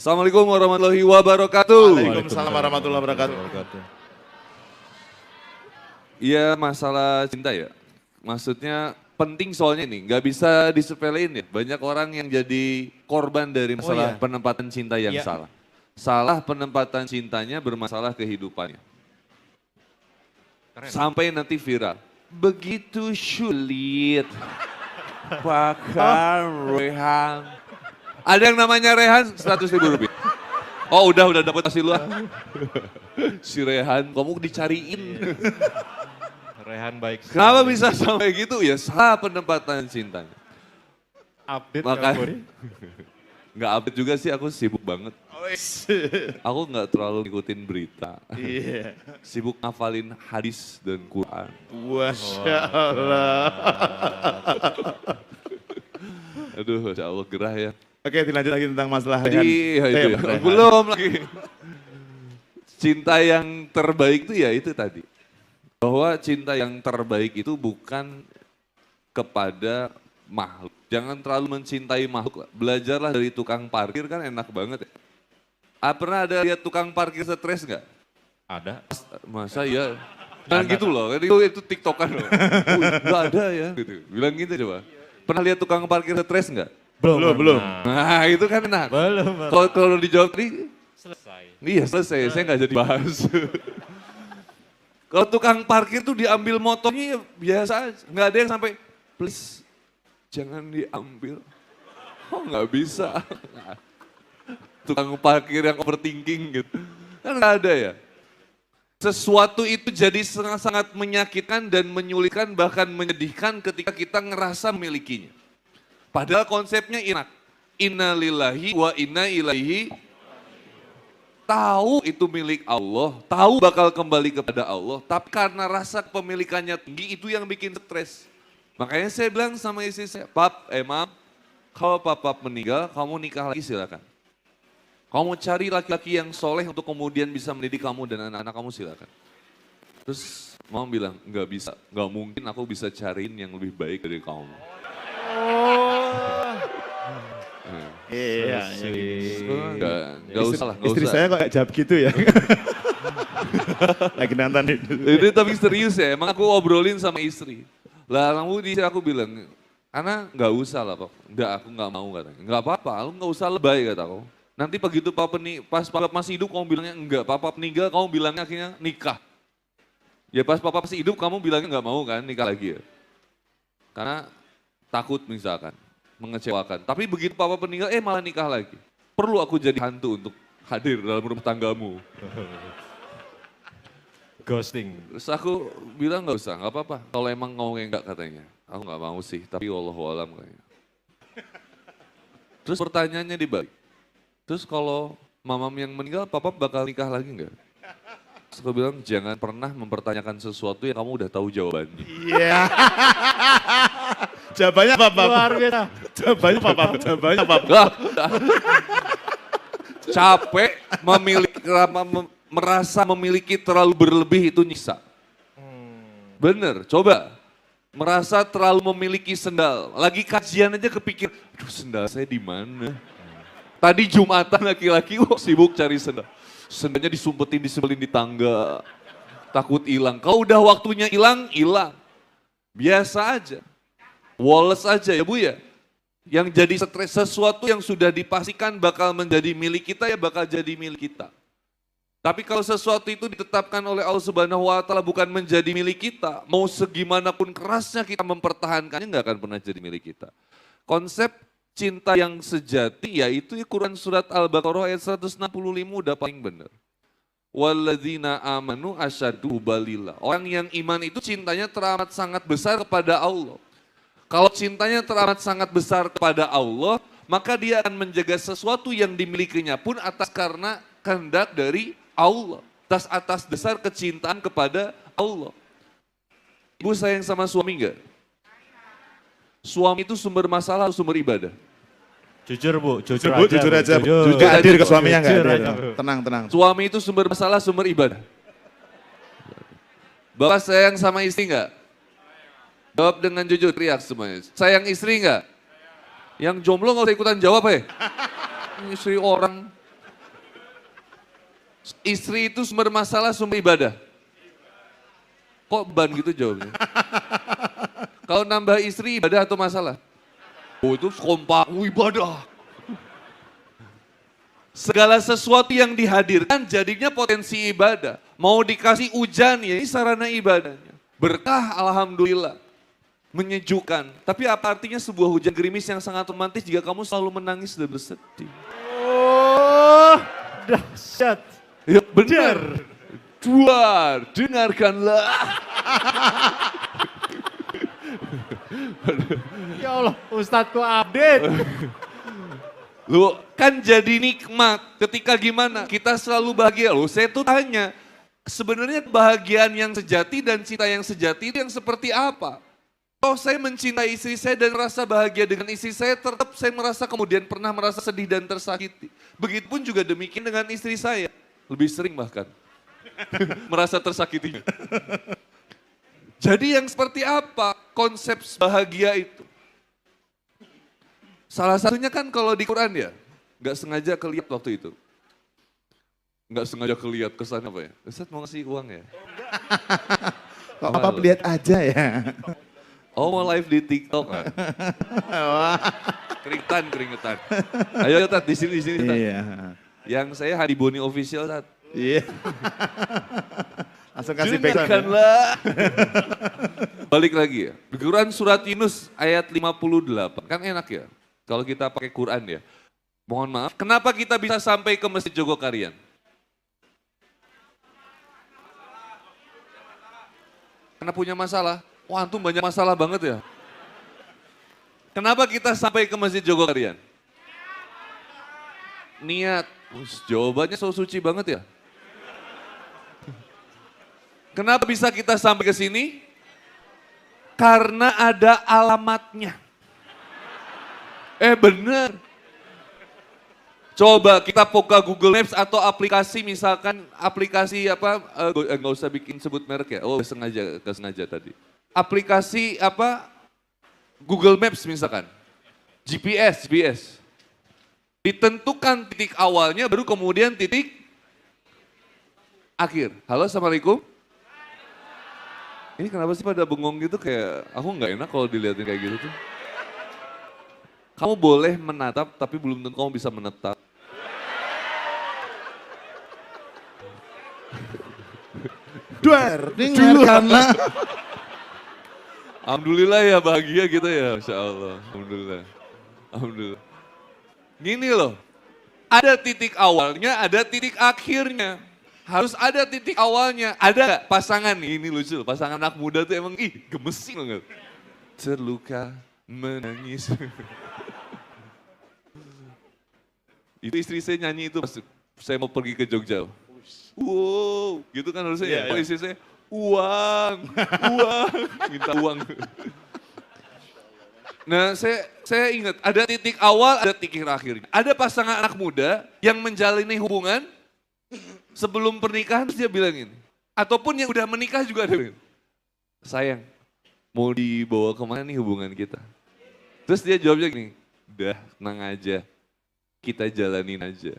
Assalamualaikum warahmatullahi wabarakatuh. Waalaikumsalam warahmatullahi wabarakatuh. Iya masalah cinta ya, maksudnya penting soalnya ini, nggak bisa disepelein ya. Banyak orang yang jadi korban dari masalah penempatan cinta yang salah. Salah penempatan cintanya bermasalah kehidupannya. Keren. Sampai nanti viral. Begitu sulit, Pakar Rehan. Ada yang namanya Rehan, 100.000 rupiah. Oh udah dapat hasil lu. Si Rehan, kamu dicariin. Rehan baik. Kenapa bisa sampai gitu ya? Salah penempatan cintanya. Update Nggak update juga sih, aku sibuk banget. Aku nggak terlalu ngikutin berita. Iya. Sibuk ngafalin hadis dan Quran. Masya Allah. Aduh, Masya Allah gerah ya. Oke, dilanjut lagi tentang masalah Jadi belum lagi. Cinta yang terbaik itu ya itu tadi. Bahwa cinta yang terbaik itu bukan kepada makhluk. Jangan terlalu mencintai makhluk. Belajarlah dari tukang parkir kan enak banget ya. Pernah ada lihat tukang parkir stres nggak? Ada. Masa ya? Bilang gitu loh, itu tiktokan loh. Nggak ada ya. Gitu. Bilang gitu coba. Pernah lihat tukang parkir stres nggak? Belum. Nah itu kan enak. Belum. Kalau dijawab tadi, Selesai. iya selesai, saya nggak jadi bahas. Kalau tukang parkir tuh diambil motornya ya biasa aja. Nggak ada yang sampai, please jangan diambil. Oh nggak bisa. Tukang parkir yang overthinking gitu. Kan nggak ada ya. Sesuatu itu jadi sangat menyakitkan dan menyulitkan bahkan menyedihkan ketika kita ngerasa memilikinya. Padahal konsepnya enak. Inna lillahi wa inna ilaihi. Tahu itu milik Allah, tahu bakal kembali kepada Allah. Tapi karena rasa kepemilikannya tinggi itu yang bikin stres. Makanya saya bilang sama istri saya, Mam, kalau papa meninggal kamu nikah lagi silakan. Kamu cari laki-laki yang soleh untuk kemudian bisa mendidik kamu dan anak-anak kamu silakan. Terus Mam bilang, nggak bisa, nggak mungkin aku bisa cariin yang lebih baik dari kamu. Iya. Gak usah lah. Istri saya kok gak jawab gitu ya. Lagi nonton itu. Itu tapi serius ya, emang aku obrolin sama istri. Lah aku bilang, Ana gak usah lah Pak. Enggak, aku gak mau katanya. Gak apa-apa, lu gak usah lebay kata aku. Nanti begitu pas papa masih hidup kamu bilangnya enggak, papa meninggal kamu bilangnya akhirnya nikah. Ya pas papa masih hidup kamu bilangnya gak mau kan nikah lagi ya. Karena takut misalkan. Mengecewakan. Tapi begitu papa meninggal, malah nikah lagi. Perlu aku jadi hantu untuk hadir dalam rumah tanggamu. Ghosting. Terus aku bilang gak usah, gak apa-apa. Kalau emang ngomongnya enggak katanya. Aku gak mau sih, tapi wallahualam kayaknya. Terus pertanyaannya dibalik. Terus kalau mamam yang meninggal, papa bakal nikah lagi enggak? Terus aku bilang jangan pernah mempertanyakan sesuatu yang kamu udah tahu jawabannya. Iya. Jawabannya apa, Pak? Luar biasa. Jawabannya apa, Pak? Jawabannya apa? Capek merasa memiliki terlalu berlebih itu nyiksa. Bener, coba. Merasa terlalu memiliki sendal. Lagi kajian aja kepikir, aduh sendal saya di mana? Tadi Jumatan laki-laki sibuk cari sendal. Sendalnya disebelin di tangga. Takut hilang. Kalau udah waktunya hilang. Biasa aja. Woles aja ya Bu ya. Yang jadi stres sesuatu yang sudah dipastikan bakal menjadi milik kita ya bakal jadi milik kita. Tapi kalau sesuatu itu ditetapkan oleh Allah Subhanahu wa taala bukan menjadi milik kita, mau segimanapun kerasnya kita mempertahankannya nggak akan pernah jadi milik kita. Konsep cinta yang sejati yaitu Quran surat Al-Baqarah ayat 165 udah paling benar. Walladzina amanu asyaddu balillah. Orang yang iman itu cintanya teramat sangat besar kepada Allah. Kalau cintanya teramat sangat besar kepada Allah, maka dia akan menjaga sesuatu yang dimilikinya pun atas karena kehendak dari Allah. Atas dasar kecintaan kepada Allah. Ibu sayang sama suami enggak? Suami itu sumber masalah atau sumber ibadah? Jujur Bu, jujur aja. Jujur hadir ke suaminya enggak hadir. Tenang. Suami itu sumber masalah, sumber ibadah. Bapak sayang sama istri enggak? Jawab dengan jujur, teriak semuanya. Sayang istri enggak? Yang jomblo nggak usah ikutan jawab ya. Istri orang. Istri itu sumber masalah, sumber ibadah. Kok beban gitu jawabnya? Kalau nambah istri ibadah atau masalah? Oh itu kompak, ibadah. Segala sesuatu yang dihadirkan jadinya potensi ibadah. Mau dikasih hujan ya ini sarana ibadahnya. Berkah alhamdulillah. Menyejukkan. Tapi apa artinya sebuah hujan gerimis yang sangat romantis jika kamu selalu menangis dan bersedih? Oh, dahsyat. Ya benar. Duar, dengarkanlah. Ya Allah, Ustadzku update. Loh, kan jadi nikmat ketika gimana? Kita selalu bahagia. Loh, saya tuh tanya, sebenarnya kebahagiaan yang sejati dan cinta yang sejati itu yang seperti apa? Kalau saya mencintai istri saya dan merasa bahagia dengan istri saya, tetap saya merasa kemudian pernah merasa sedih dan tersakiti. Begitupun juga demikian dengan istri saya. Lebih sering bahkan. Merasa tersakiti. Jadi yang seperti apa konsep bahagia itu? Salah satunya kan kalau di Quran ya, nggak sengaja kelihat waktu itu. Nggak sengaja kelihat kesan apa ya? Ustaz mau ngasih uang ya? Kok apa lihat aja ya? Oh mau live di TikTok kan? Keringetan. Ayo Tat, di sini Tat. Iya. Yang saya Hadi Boni official Tat. Iya. Langsung kasih background. Dengarkanlah. Balik lagi ya. Di Quran surat Yunus ayat 58. Kan enak ya. Kalau kita pakai Quran ya. Mohon maaf. Kenapa kita bisa sampai ke Masjid Jogokarian? Karena punya masalah. Wah antum banyak masalah banget ya. Kenapa kita sampai ke Masjid Jogokarian? Niat. Jawabannya so suci banget ya. Kenapa bisa kita sampai ke sini? Karena ada alamatnya. Benar. Coba kita buka Google Maps atau aplikasi misalkan aplikasi apa, nggak usah bikin sebut merek ya, oh sengaja tadi. Aplikasi apa, Google Maps misalkan, GPS. Ditentukan titik awalnya baru kemudian titik akhir. Halo Assalamualaikum. Ini kenapa sih pada bengong gitu kayak, aku nggak enak kalau dilihatin kayak gitu tuh. Kamu boleh menatap tapi belum tentu kamu bisa menetap. Duar, dengarkanlah. Alhamdulillah ya bahagia gitu ya, Masya Allah. Alhamdulillah. Gini loh, ada titik awalnya, ada titik akhirnya. Harus ada titik awalnya. Ada gak pasangan nih, ini lucu, pasangan anak muda tuh emang gemesin banget. Terluka, menangis. Itu istri saya nyanyi itu pas saya mau pergi ke Jogja. Wow, gitu kan harusnya ya. Oh istri saya, uang, minta uang. Nah saya ingat, ada titik awal, ada titik akhirnya. Ada pasangan anak muda yang menjalani hubungan sebelum pernikahan dia bilang ini. Ataupun yang udah menikah juga ada bilang, sayang mau dibawa kemana nih hubungan kita? Terus dia jawabnya gini, udah tenang aja, kita jalanin aja.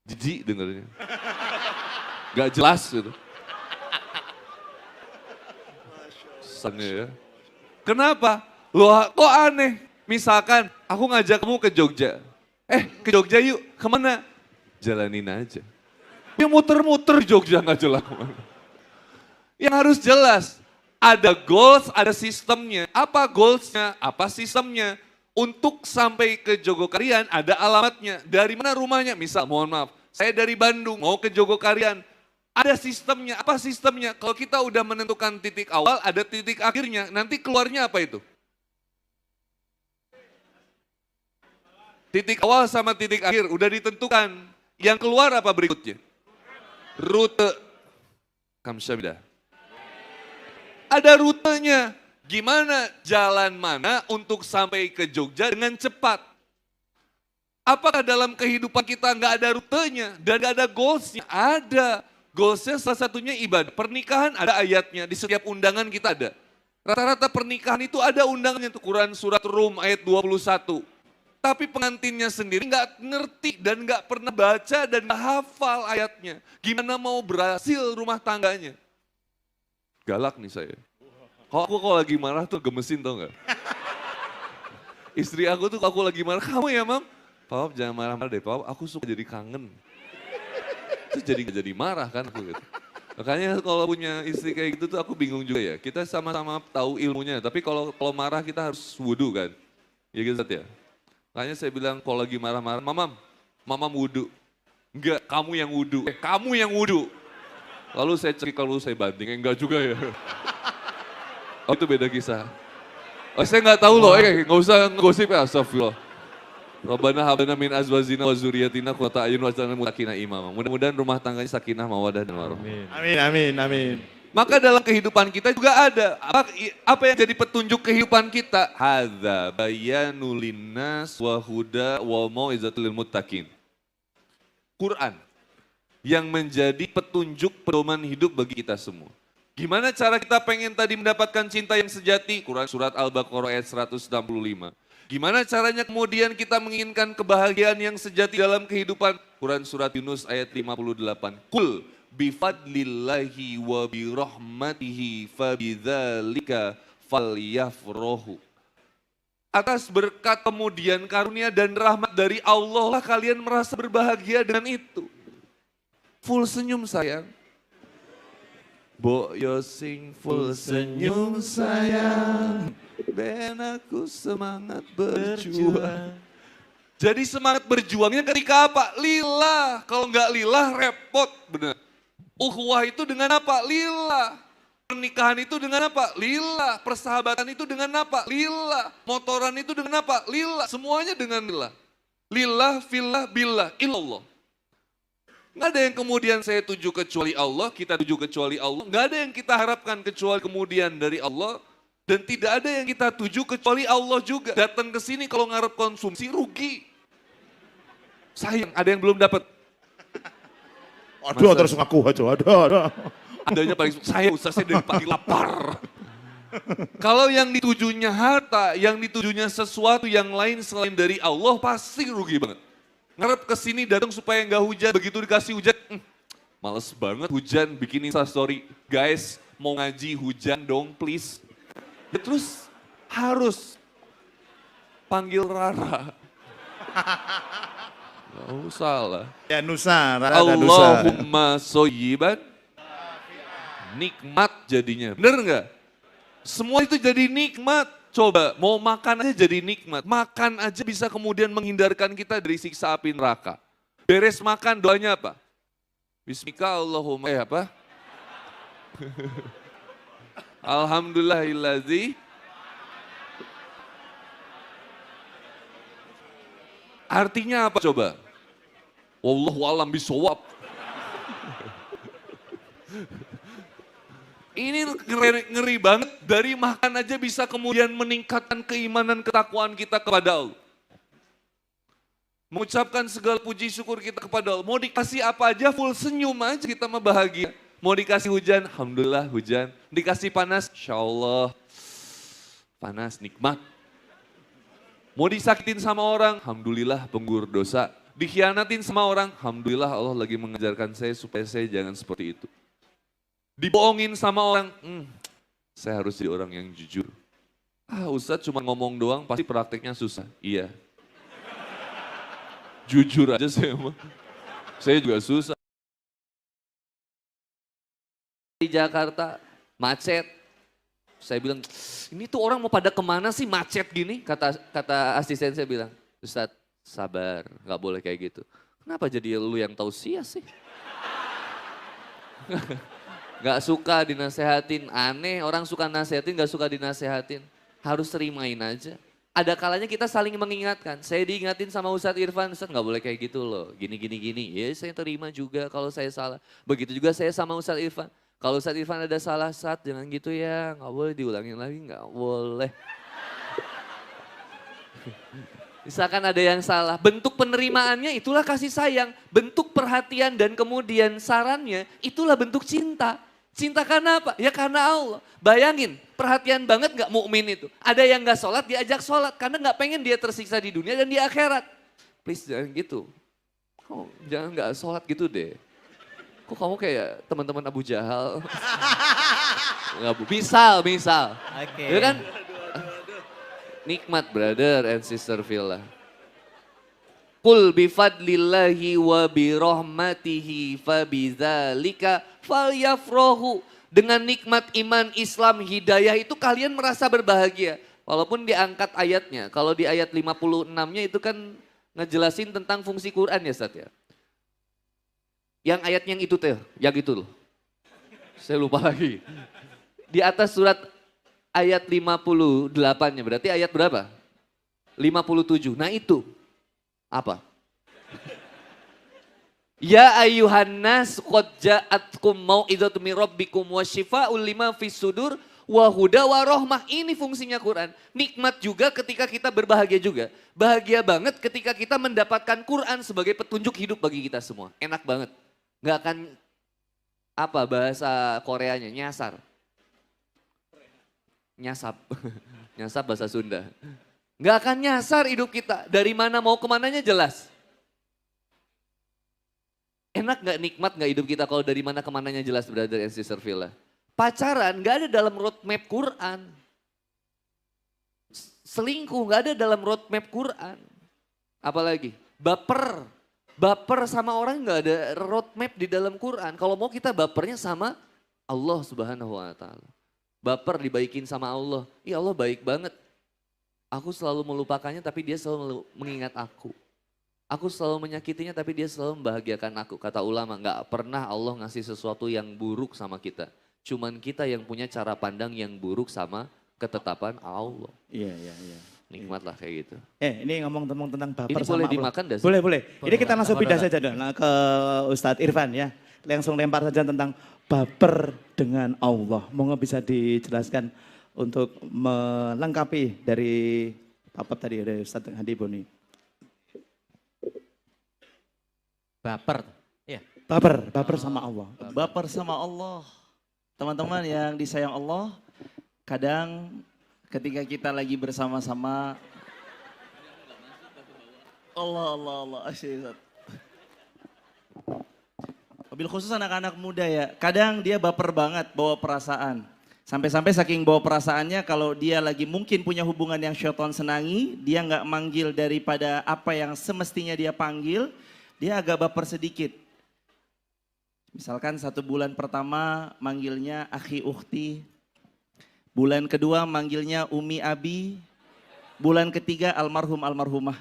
Jijik dengarnya. Gak jelas gitu. Sange ya. Kenapa? Loh kok aneh? Misalkan aku ngajak kamu ke Jogja. Ke Jogja yuk, kemana? Jalanin aja. Ya muter-muter Jogja gak jelas kemana. Yang harus jelas, ada goals, ada sistemnya. Apa goalsnya, apa sistemnya. Untuk sampai ke Jogokarian ada alamatnya. Dari mana rumahnya? Misal mohon maaf, saya dari Bandung mau ke Jogokarian. Ada sistemnya, apa sistemnya? Kalau kita udah menentukan titik awal, ada titik akhirnya, nanti keluarnya apa itu? Titik awal sama titik akhir, udah ditentukan. Yang keluar apa berikutnya? Rute. Kamsahamnida. Ada rutenya. Gimana jalan mana untuk sampai ke Jogja dengan cepat? Apakah dalam kehidupan kita nggak ada rutenya dan nggak ada goalsnya? Ada. Goalsnya salah satunya ibadah. Pernikahan ada ayatnya, di setiap undangan kita ada. Rata-rata pernikahan itu ada undangannya, itu Quran surat Rum ayat 21. Tapi pengantinnya sendiri nggak ngerti dan nggak pernah baca dan nggak hafal ayatnya. Gimana mau berhasil rumah tangganya? Galak nih saya. Kalau lagi marah tuh gemesin tau nggak? Istri aku tuh aku lagi marah, kamu ya mam? Papa jangan marah-marah deh, Papa aku suka jadi kangen. Terus jadi marah kan aku gitu. Makanya kalau punya istri kayak gitu tuh aku bingung juga ya. Kita sama-sama tahu ilmunya, tapi kalau marah kita harus wudu kan. Ya gitu ya. Makanya saya bilang kalau lagi marah-marah, mamam wudu. Enggak, kamu yang wudu. Kamu yang wudu. Lalu saya cek kalau saya banding, enggak juga ya. Oh itu beda kisah. Oh, saya nggak tahu loh, nggak usah ngosip ya, astagfirullah. Rabbana habana min azwajina wa zurriyatina qurrata a'yun waj'alna muttaqina imama. Mudah-mudahan rumah tangganya sakinah, mawaddah dan warahmah. Amin. Maka dalam kehidupan kita juga ada apa yang jadi petunjuk kehidupan kita? Hadza bayanul linnas wa huda wa mau'izatul lil muttaqin. Quran yang menjadi petunjuk pedoman hidup bagi kita semua. Gimana cara kita pengen tadi mendapatkan cinta yang sejati? Quran surat Al-Baqarah ayat 165. Gimana caranya kemudian kita menginginkan kebahagiaan yang sejati dalam kehidupan? Quran surat Yunus ayat 58. Kul bifadlillahi wa birahmatihi fabidzalika falyafrahu. Atas berkat kemudian karunia dan rahmat dari Allah lah kalian merasa berbahagia dengan itu. Full senyum sayang. Bo yo sing full senyum sayang, ben aku semangat berjuang. Jadi semangat berjuangnya ketika apa? Lillah, kalau nggak lillah repot, benar. Ukhuwah itu dengan apa? Lillah. Pernikahan itu dengan apa? Lillah. Persahabatan itu dengan apa? Lillah. Motoran itu dengan apa? Lillah. Semuanya dengan lillah. Lillah, fillah, billah, illallah. Nggak ada yang kemudian saya tuju kecuali Allah, kita tuju kecuali Allah. Nggak ada yang kita harapkan kecuali kemudian dari Allah. Dan tidak ada yang kita tuju kecuali Allah juga. Datang ke sini kalau ngarep konsumsi rugi. Sayang, ada yang belum dapat. Aduh, terus ngaku aja, aduh. Adanya paling, saya Ustaz, saya dari pagi lapar. Kalau yang ditujunya harta, yang ditujunya sesuatu yang lain selain dari Allah, pasti rugi banget. Ngarep kesini datang supaya nggak hujan, begitu dikasih hujan, males banget hujan, bikin instastory. Guys, mau ngaji hujan dong please. Ya, terus harus panggil Rara. Gak usah lah. Ya Nusa, Rara dan Nusa. Allahumma soyiban, nikmat jadinya. Bener nggak? Semua itu jadi nikmat. Coba, mau makan aja jadi nikmat. Makan aja bisa kemudian menghindarkan kita dari siksa api neraka. Beres makan, doanya apa? Bismika Allahumma, apa? Alhamdulillahilladzi. Artinya apa coba? Wallahu a'lam bishawab. Ini ngeri banget, dari makan aja bisa kemudian meningkatkan keimanan ketakwaan kita kepada Allah. Mengucapkan segala puji syukur kita kepada Allah. Mau dikasih apa aja full senyum aja kita mah bahagia. Mau dikasih hujan, alhamdulillah hujan. Dikasih panas, insya Allah panas, nikmat. Mau disakitin sama orang, alhamdulillah penggugur dosa. Dikhianatin sama orang, alhamdulillah Allah lagi mengajarkan saya supaya saya jangan seperti itu. Dibohongin sama orang, saya harus jadi orang yang jujur. Ustadz cuma ngomong doang, pasti prakteknya susah. Iya. Jujur aja saya juga susah. Di Jakarta, macet. Saya bilang, ini tuh orang mau pada kemana sih macet gini? Kata asisten saya bilang, Ustadz sabar, gak boleh kayak gitu. Kenapa jadi lu yang tausiah sih? Gak suka dinasehatin, aneh orang suka nasehatin gak suka dinasehatin. Harus terimain aja. Ada kalanya kita saling mengingatkan. Saya diingatin sama Ustadz Irfan, Ustadz gak boleh kayak gitu loh. Gini. Ya saya terima juga kalau saya salah. Begitu juga saya sama Ustadz Irfan. Kalau Ustadz Irfan ada salah, Ustadz jangan gitu ya. Gak boleh diulangin lagi, gak boleh. Misalkan ada yang salah, bentuk penerimaannya itulah kasih sayang. Bentuk perhatian dan kemudian sarannya itulah bentuk cinta. Cinta karena apa? Ya karena Allah. Bayangin, perhatian banget gak mukmin itu. Ada yang gak sholat, diajak sholat. Karena gak pengen dia tersiksa di dunia dan di akhirat. Please jangan gitu. Oh, jangan gak sholat gitu deh. Kok kamu kayak teman-teman Abu Jahal? Nggak, misal. Oke. Ya kan? Nikmat brother and sister Villa. Qul bifadlillahi wa birahmatihi fabidzalika falyafrahu. Dengan nikmat iman, Islam, hidayah itu kalian merasa berbahagia. Walaupun diangkat ayatnya. Kalau di ayat 56-nya itu kan ngejelasin tentang fungsi Quran ya Ustaz ya. Yang ayat yang itu teh, yang itu loh. Saya lupa lagi. Di atas surat ayat 58-nya berarti ayat berapa? 57. Nah itu. Apa? Ya ayyuhan nas qad ja'atkum mau'izatun min rabbikum wa syifaa'un lima fis sudur wa huda wa rahmah. Ini fungsinya Quran. Nikmat juga ketika kita berbahagia juga. Bahagia banget ketika kita mendapatkan Quran sebagai petunjuk hidup bagi kita semua. Enak banget. Nggak akan apa bahasa Koreanya nyasar. Nyasap. Nyasap bahasa Sunda. Nggak akan nyasar hidup kita. Dari mana mau kemananya jelas. Enak nggak nikmat nggak hidup kita kalau dari mana kemananya jelas brother and sister Villa. Pacaran nggak ada dalam roadmap Quran. Selingkuh nggak ada dalam roadmap Quran. Apalagi baper. Baper sama orang nggak ada roadmap di dalam Quran. Kalau mau kita bapernya sama Allah Subhanahu wa taala. Baper dibaikin sama Allah. Iya Allah baik banget. Aku selalu melupakannya tapi dia selalu mengingat aku. Aku selalu menyakitinya tapi dia selalu membahagiakan aku. Kata ulama nggak pernah Allah ngasih sesuatu yang buruk sama kita. Cuman kita yang punya cara pandang yang buruk sama ketetapan Allah. Iya. Nikmat lah kayak gitu. Ini ngomong tentang baper Ini sama boleh Allah. dimakan dah sih? Boleh. Ini kita langsung Boleh, pindah boleh. saja dong ke Ustadz Irfan ya. Langsung lempar saja tentang baper dengan Allah. Monggo bisa dijelaskan untuk melengkapi dari apa tadi dari Ustadz Hadi Boni. Baper. Iya. Baper sama Allah. Baper sama Allah. Teman-teman yang disayang Allah, kadang ketika kita lagi bersama-sama, Allah, asyik. Wabil khusus anak-anak muda ya, kadang dia baper banget bawa perasaan. Sampai-sampai saking bawa perasaannya kalau dia lagi mungkin punya hubungan yang syaitan senangi, dia nggak manggil daripada apa yang semestinya dia panggil, dia agak baper sedikit. Misalkan 1 bulan pertama manggilnya akhi ukhti, bulan kedua manggilnya umi abi, bulan ketiga almarhum almarhumah.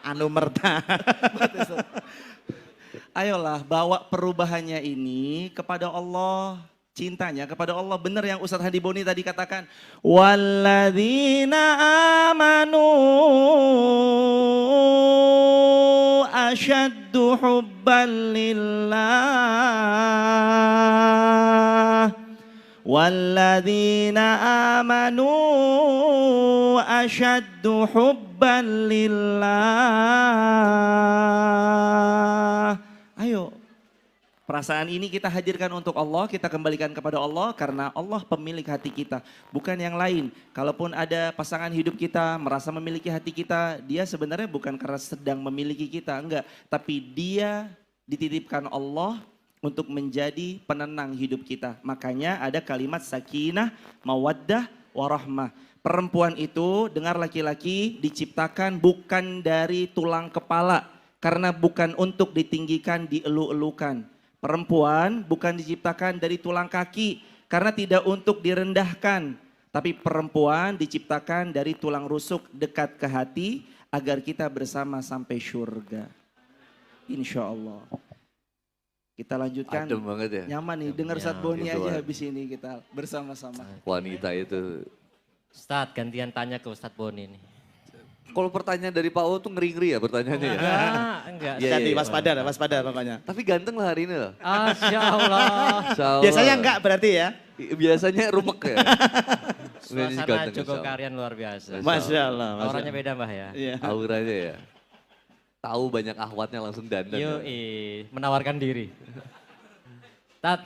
Anu merta. Ayolah bawa perubahannya ini kepada Allah. Cintanya kepada Allah, benar yang Ustadz Hadi Boni tadi katakan. Walladzina amanu asyaddu hubban lillah. Walladzina amanu asyaddu hubban lillah. Ayo. Perasaan ini kita hadirkan untuk Allah, kita kembalikan kepada Allah karena Allah pemilik hati kita, bukan yang lain. Kalaupun ada pasangan hidup kita merasa memiliki hati kita, dia sebenarnya bukan karena sedang memiliki kita, enggak. Tapi dia dititipkan Allah untuk menjadi penenang hidup kita. Makanya ada kalimat sakinah, mawaddah, warahmah. Perempuan itu, dengar laki-laki, diciptakan bukan dari tulang kepala. Karena bukan untuk ditinggikan, dielu-elukan. Perempuan bukan diciptakan dari tulang kaki karena tidak untuk direndahkan. Tapi perempuan diciptakan dari tulang rusuk dekat ke hati agar kita bersama sampai surga. Insya Allah. Kita lanjutkan. Adem banget ya. Nyaman nih, dengar Ustadz Boni gitu, aja Wan. habis ini kita bersama-sama. Wanita itu. Ustadz gantian tanya ke Ustadz Boni nih. Kalau pertanyaan dari Pak O tuh ngeri-ngeri ya pertanyaannya ya. Enggak. Iya, Hati iya. waspada pokoknya. Tapi ganteng lah hari ini loh. Masya Allah. Insya Allah. Biasanya enggak berarti ya. Biasanya rumek ya. Ini Suasana ganteng, Joko insya Allah. Karyan luar biasa. Masya Allah. Auranya beda Mbah ya. Iya. Auranya ya. Tahu banyak ahwatnya langsung dandan. ya. Yoi, menawarkan diri. Tat,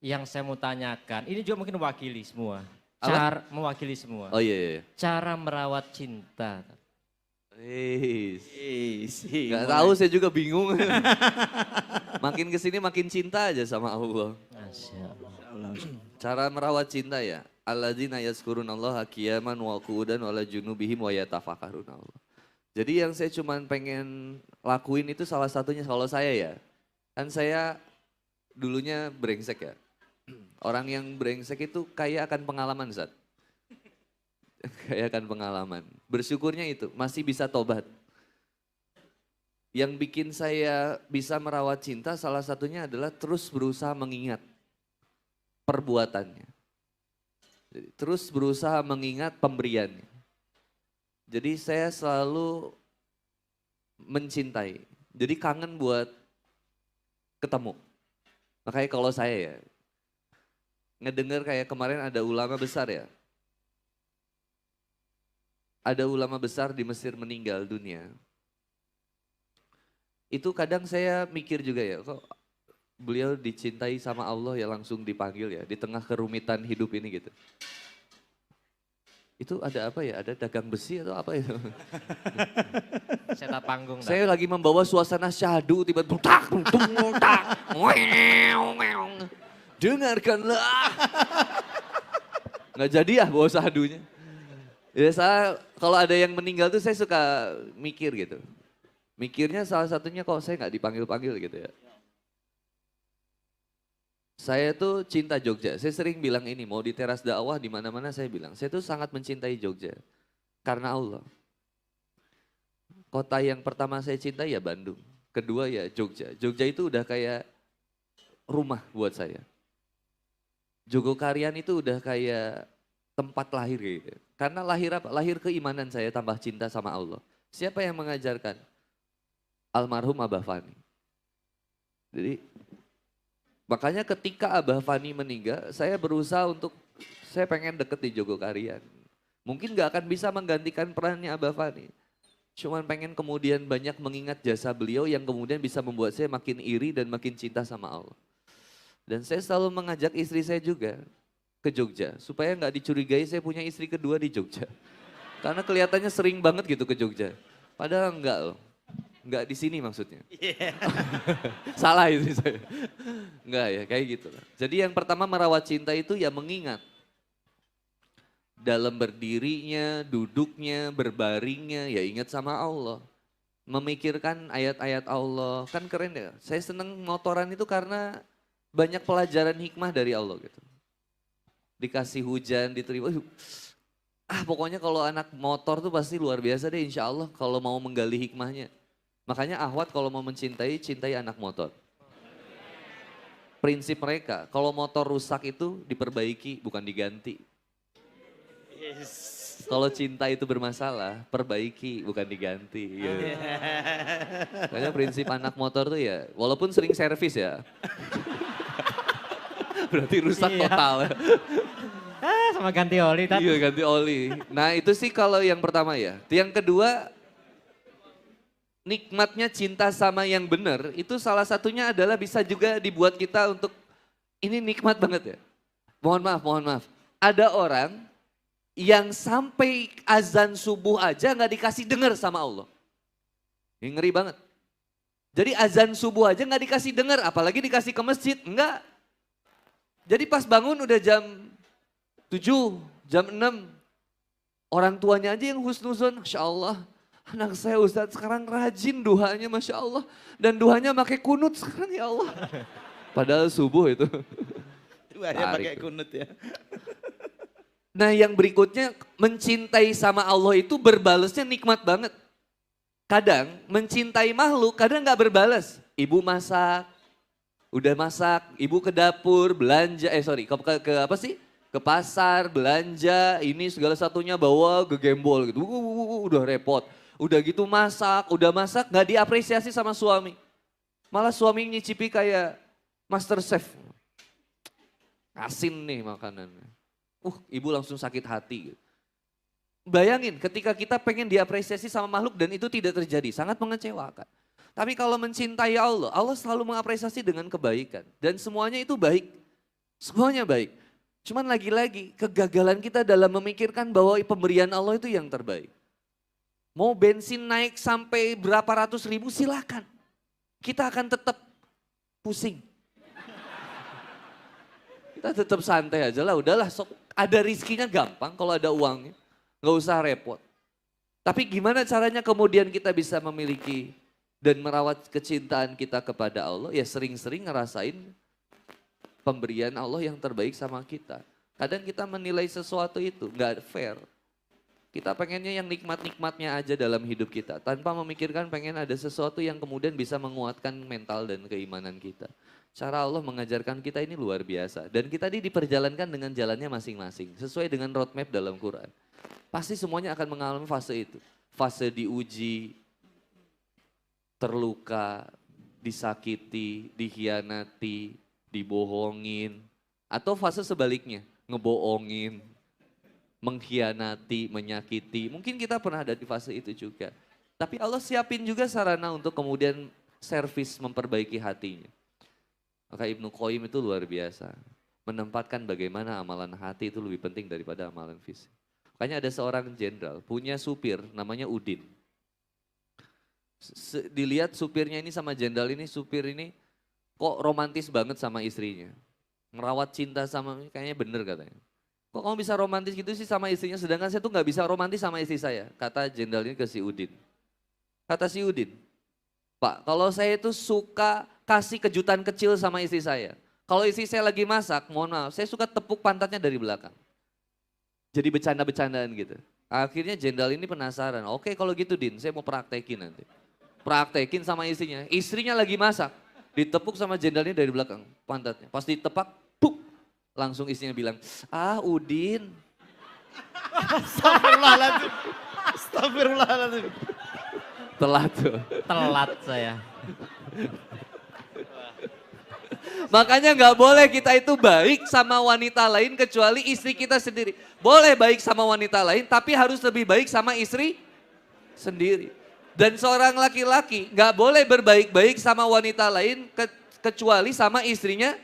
Yang saya mau tanyakan, ini juga mungkin mewakili semua. Apa? Mewakili semua. Oh iya. Cara merawat cinta. Gak tahu, saya juga bingung. Makin kesini makin cinta aja sama Allah. Masya Allah. Cara merawat cinta ya. Alladzina yazkurunallaha qiyaman wa qu'udan wa ala junubihim wa yatafakkaruna Allah. Jadi yang saya cuman pengen lakuin itu salah satunya kalau saya ya. Kan saya dulunya brengsek ya. Orang yang brengsek itu kaya akan pengalaman, Zat. Kaya akan pengalaman. Bersyukurnya itu masih bisa tobat. Yang bikin saya bisa merawat cinta salah satunya adalah terus berusaha mengingat perbuatannya. Jadi, terus berusaha mengingat pemberiannya. Jadi saya selalu mencintai. Jadi kangen buat ketemu. Makanya kalau saya ya, ngedenger kayak kemarin ada ulama besar ya. Ada ulama besar di Mesir meninggal dunia. Itu kadang saya mikir juga ya, kok beliau dicintai sama Allah ya langsung dipanggil ya di tengah kerumitan hidup ini gitu. Itu ada apa ya? Ada dagang besi atau apa ya? Saya tak panggung. Saya lagi membawa suasana syahdu tiba-tiba tak, tak, dengarkanlah. Nggak jadi ya bawa syahdunya. Ya saya kalau ada yang meninggal tuh saya suka mikir gitu. Mikirnya salah satunya kok saya nggak dipanggil-panggil gitu ya. Saya tuh cinta Jogja. Saya sering bilang ini, mau di teras dakwah di mana-mana saya bilang, saya tuh sangat mencintai Jogja karena Allah. Kota yang pertama saya cintai ya Bandung, kedua ya Jogja. Jogja itu udah kayak rumah buat saya. Jogokarian itu udah kayak tempat lahir gitu. Karena lahir apa? Lahir keimanan saya tambah cinta sama Allah. Siapa yang mengajarkan? Almarhum Abah Fani. Jadi makanya ketika Abah Fani meninggal, saya berusaha untuk, saya pengen deket di Jogokarian. Mungkin gak akan bisa menggantikan perannya Abah Fani. Cuman pengen kemudian banyak mengingat jasa beliau yang kemudian bisa membuat saya makin iri dan makin cinta sama Allah. Dan saya selalu mengajak istri saya juga ke Jogja. Supaya gak dicurigai saya punya istri kedua di Jogja. Karena kelihatannya sering banget gitu ke Jogja. Padahal enggak loh. Enggak di sini maksudnya. Salah itu saya. Enggak ya, kayak gitu lah. Jadi yang pertama merawat cinta itu ya mengingat. Dalam berdirinya, duduknya, berbaringnya, ya ingat sama Allah. Memikirkan ayat-ayat Allah, kan keren ya. Saya seneng motoran itu karena banyak pelajaran hikmah dari Allah gitu. Dikasih hujan, diterima. Pokoknya kalau anak motor tuh pasti luar biasa deh insya Allah kalau mau menggali hikmahnya. Makanya Ahwat kalau mau mencintai, cintai anak motor. Prinsip mereka, kalau motor rusak itu diperbaiki, bukan diganti. Kalau cinta itu bermasalah, perbaiki, bukan diganti. Gitu. Makanya prinsip anak motor tuh ya, walaupun sering servis ya. Berarti rusak total. Sama ganti oli. Iya ganti oli. Nah itu sih kalau yang pertama ya. Yang kedua, nikmatnya cinta sama yang benar itu salah satunya adalah bisa juga dibuat kita untuk ini nikmat banget ya. Mohon maaf. Ada orang yang sampai azan subuh aja nggak dikasih dengar sama Allah. Ini ngeri banget. Jadi azan subuh aja nggak dikasih dengar, apalagi dikasih ke masjid, enggak. Jadi pas bangun udah jam 7, jam 6, orang tuanya aja yang husnuzon, Masya Allah. Anak saya Ustadz sekarang rajin duhanya Masya Allah. Dan duhanya pakai kunut sekarang ya Allah. Padahal subuh itu. Duhanya pakai kunut ya. Nah yang berikutnya mencintai sama Allah itu berbalasnya nikmat banget. Kadang mencintai makhluk kadang gak berbalas. Ibu masak, udah masak, ibu ke dapur, belanja, ke apa sih? Ke pasar, belanja, ini segala satunya bawa gegembol gitu. Udah repot. Udah gitu udah masak gak diapresiasi sama suami. Malah suami nyicipi kayak master chef. Asin nih makanannya. Ibu langsung sakit hati. Bayangin ketika kita pengen diapresiasi sama makhluk dan itu tidak terjadi. Sangat mengecewakan. Tapi kalau mencintai Allah, Allah selalu mengapresiasi dengan kebaikan. Dan semuanya itu baik. Semuanya baik. Cuman lagi-lagi kegagalan kita dalam memikirkan bahwa pemberian Allah itu yang terbaik. Mau bensin naik sampai berapa ratus ribu silakan. Kita akan tetap pusing. Kita tetap santai aja lah, udahlah sok. Ada rizkinya gampang kalau ada uangnya. Nggak usah repot. Tapi gimana caranya kemudian kita bisa memiliki dan merawat kecintaan kita kepada Allah? Ya sering-sering ngerasain pemberian Allah yang terbaik sama kita. Kadang kita menilai sesuatu itu nggak fair. Kita pengennya yang nikmat-nikmatnya aja dalam hidup kita. Tanpa memikirkan pengen ada sesuatu yang kemudian bisa menguatkan mental dan keimanan kita. Cara Allah mengajarkan kita ini luar biasa. Dan kita diperjalankan dengan jalannya masing-masing. Sesuai dengan roadmap dalam Quran. Pasti semuanya akan mengalami fase itu. Fase diuji, terluka, disakiti, dikhianati, dibohongin. Atau fase sebaliknya, ngebohongin, mengkhianati, menyakiti. Mungkin kita pernah ada di fase itu juga. Tapi Allah siapin juga sarana untuk kemudian servis memperbaiki hatinya. Maka Ibnu Qayyim itu luar biasa. Menempatkan bagaimana amalan hati itu lebih penting daripada amalan fisik. Makanya ada seorang jenderal punya supir namanya Udin. Dilihat supirnya ini sama jenderal ini, supir ini kok romantis banget sama istrinya. Merawat cinta sama, kayaknya bener katanya. Kok kamu bisa romantis gitu sih sama istrinya, sedangkan saya tuh gak bisa romantis sama istri saya. Kata jenderal ini ke si Udin. Kata si Udin, Pak kalau saya itu suka kasih kejutan kecil sama istri saya. Kalau istri saya lagi masak, mohon maaf, saya suka tepuk pantatnya dari belakang. Jadi bercanda-bercandaan gitu. Akhirnya jenderal ini penasaran, oke kalau gitu Din, saya mau praktekin nanti. Praktekin sama istrinya, istrinya lagi masak. Ditepuk sama jenderal ini dari belakang pantatnya. Pas ditepak, puk, langsung istrinya bilang, ah Udin. Astagfirullahaladzim. Astagfirullahaladzim. Telat tuh. Telat saya. Makanya nggak boleh kita itu baik sama wanita lain kecuali istri kita sendiri. Boleh baik sama wanita lain tapi harus lebih baik sama istri sendiri. Dan seorang laki-laki nggak boleh berbaik-baik sama wanita lain kecuali sama istrinya.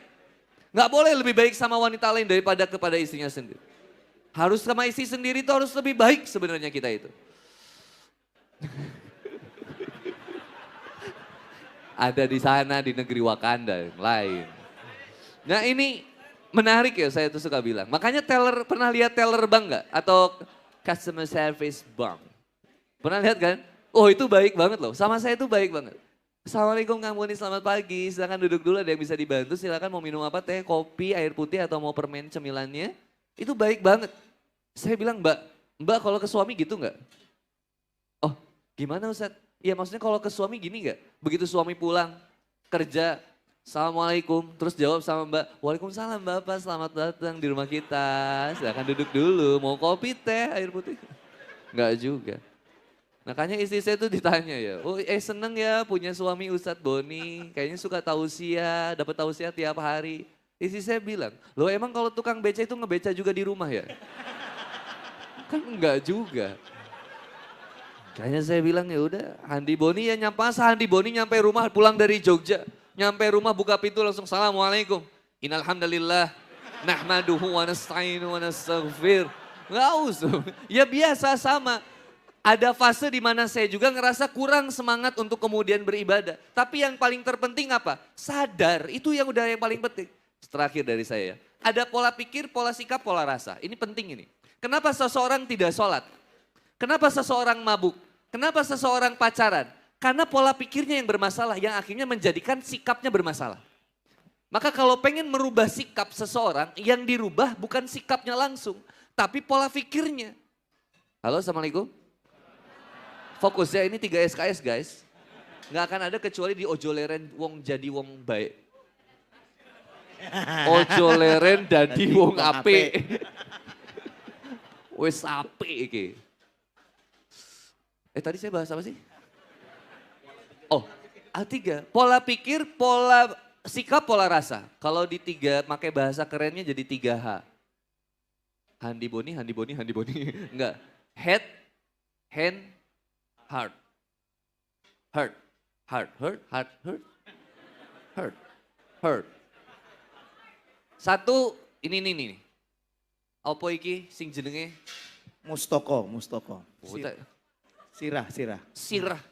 Nggak boleh lebih baik sama wanita lain daripada kepada istrinya sendiri. Harus sama istri sendiri itu harus lebih baik sebenarnya kita itu. Ada di sana di negeri Wakanda yang lain. Nah ini menarik ya saya tuh suka bilang. Makanya teller, pernah lihat teller bank nggak? Atau customer service bank? Pernah lihat kan? Oh itu baik banget loh, sama saya itu baik banget. Assalamualaikum Kang Boni, selamat pagi. Silakan duduk dulu, ada yang bisa dibantu. Silakan mau minum apa, teh, kopi, air putih atau mau permen cemilannya. Itu baik banget. Saya bilang mbak kalau ke suami gitu nggak? Oh gimana Ustadz? Iya maksudnya kalau ke suami gini nggak? Begitu suami pulang kerja, Assalamualaikum, terus jawab sama mbak, Waalaikumsalam Bapak, selamat datang di rumah kita. Silakan duduk dulu, mau kopi, teh, air putih? Enggak juga. Makanya istri saya tuh ditanya ya, oh seneng ya punya suami Ustadz Boni, kayaknya suka tausiah, dapat tausiah tiap hari. Istri saya bilang, loh emang kalau tukang beca itu ngebeca juga di rumah ya? Kan enggak juga. Kayaknya saya bilang ya udah, Handi Boni ya nyapa, Handi Boni nyampe rumah pulang dari Jogja. Nyampe rumah buka pintu langsung Assalamualaikum. Innalhamdulillah, nahmaduhu wa nasta'inu wa nastaghfir. Nggak usah, ya biasa sama. Ada fase di mana saya juga ngerasa kurang semangat untuk kemudian beribadah. Tapi yang paling terpenting apa? Sadar, itu yang udah yang paling penting. Terakhir dari saya ya, ada pola pikir, pola sikap, pola rasa. Ini penting ini. Kenapa seseorang tidak sholat? Kenapa seseorang mabuk? Kenapa seseorang pacaran? Karena pola pikirnya yang bermasalah, yang akhirnya menjadikan sikapnya bermasalah. Maka kalau pengen merubah sikap seseorang, yang dirubah bukan sikapnya langsung, tapi pola pikirnya. Halo, Assalamualaikum. Fokus ya, ini 3 SKS guys. Nggak akan ada kecuali di ojo leren wong jadi wong baik. Ojo leren dadi wong ape. Wes ape iki. Tadi saya bahas apa sih? Oh, A3. Pola pikir, pola sikap, pola rasa. Kalau di 3, pakai bahasa kerennya jadi 3H. Handi Boni, Handi Boni, Handi Boni. Enggak. Head, hand, heart. Heart, heart, heart, heart, heart. Heart, heart. Satu, ini nih. Apa iki sing jenenge? Mustoko. Oh, tak- Sirah.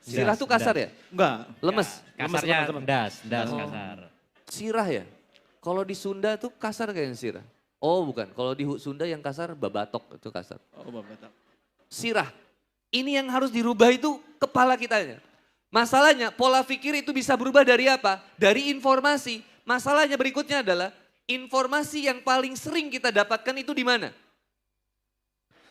Sirah tuh kasar ya? Enggak. Lemes. Kasarnya Lemes. ndas Oh. kasar. Sirah ya? Kalau di Sunda tuh kasar kayaknya sirah. Oh bukan, kalau di Sunda yang kasar babatok itu kasar. Oh, Bapak. Sirah. Ini yang harus dirubah itu kepala kitanya. Masalahnya pola pikir itu bisa berubah dari apa? Dari informasi. Masalahnya berikutnya adalah informasi yang paling sering kita dapatkan itu di mana?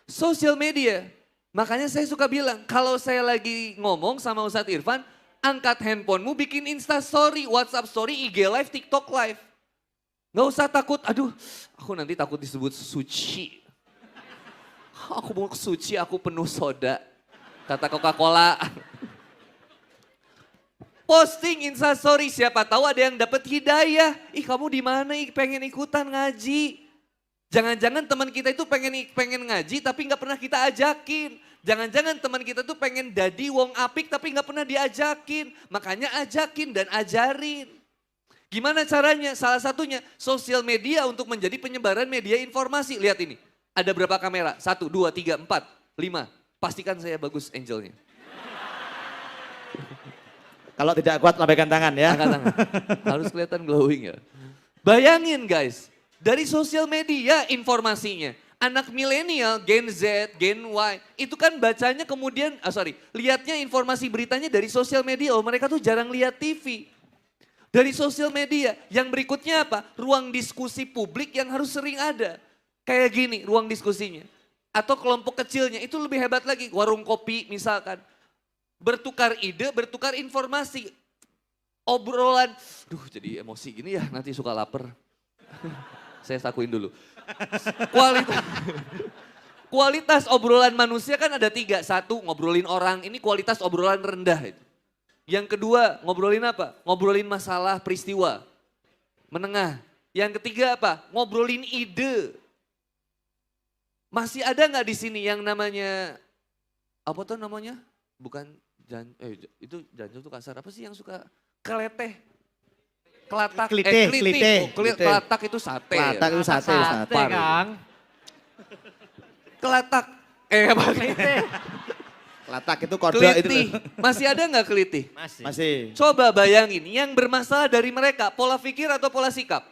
Sosial media. Makanya saya suka bilang, kalau saya lagi ngomong sama Ustadz Irfan, angkat handphonemu, bikin Insta Story, WhatsApp Story, IG Live, TikTok Live. Gak usah takut, aduh aku nanti takut disebut suci. Aku mau suci, aku penuh soda. Kata Coca-Cola. Posting Insta Story, siapa tahu ada yang dapat hidayah. Ih kamu di mana? Pengen ikutan ngaji. Jangan-jangan teman kita itu pengen ngaji tapi nggak pernah kita ajakin. Jangan-jangan teman kita tuh pengen dadi wong apik tapi nggak pernah diajakin. Makanya ajakin dan ajarin. Gimana caranya? Salah satunya sosial media untuk menjadi penyebaran media informasi. Lihat ini, ada berapa kamera? 1, 2, 3, 4, 5. Pastikan saya bagus angelnya. Kalau tidak kuat lambaikan tangan ya. Angkat tangan. Harus kelihatan glowing ya. Bayangin guys, dari sosial media informasinya. Anak milenial, Gen Z, Gen Y, itu kan bacanya kemudian, lihatnya informasi beritanya dari sosial media. Oh mereka tuh jarang lihat TV. Dari sosial media, yang berikutnya apa? Ruang diskusi publik yang harus sering ada. Kayak gini ruang diskusinya. Atau kelompok kecilnya, itu lebih hebat lagi. Warung kopi misalkan. Bertukar ide, bertukar informasi. Obrolan, jadi emosi gini ya, nanti suka lapar. Saya sakuin dulu. Kualitas obrolan manusia kan ada 3. 1, ngobrolin orang, ini kualitas obrolan rendah. Yang kedua, ngobrolin apa? Ngobrolin masalah peristiwa. Menengah. Yang ketiga apa? Ngobrolin ide. Masih ada nggak di sini yang namanya, apa tuh namanya? Bukan itu janjo tuh kasar. Apa sih yang suka keleteh? Kelatak. Kelitih. Kelatak itu sate. Kelatak itu sate. Sate Kang. Kelatak. Apa? Kelatak itu kode Kelitih. itu. Masih ada nggak kelitih? Masih. Coba bayangin, yang bermasalah dari mereka pola pikir atau pola sikap?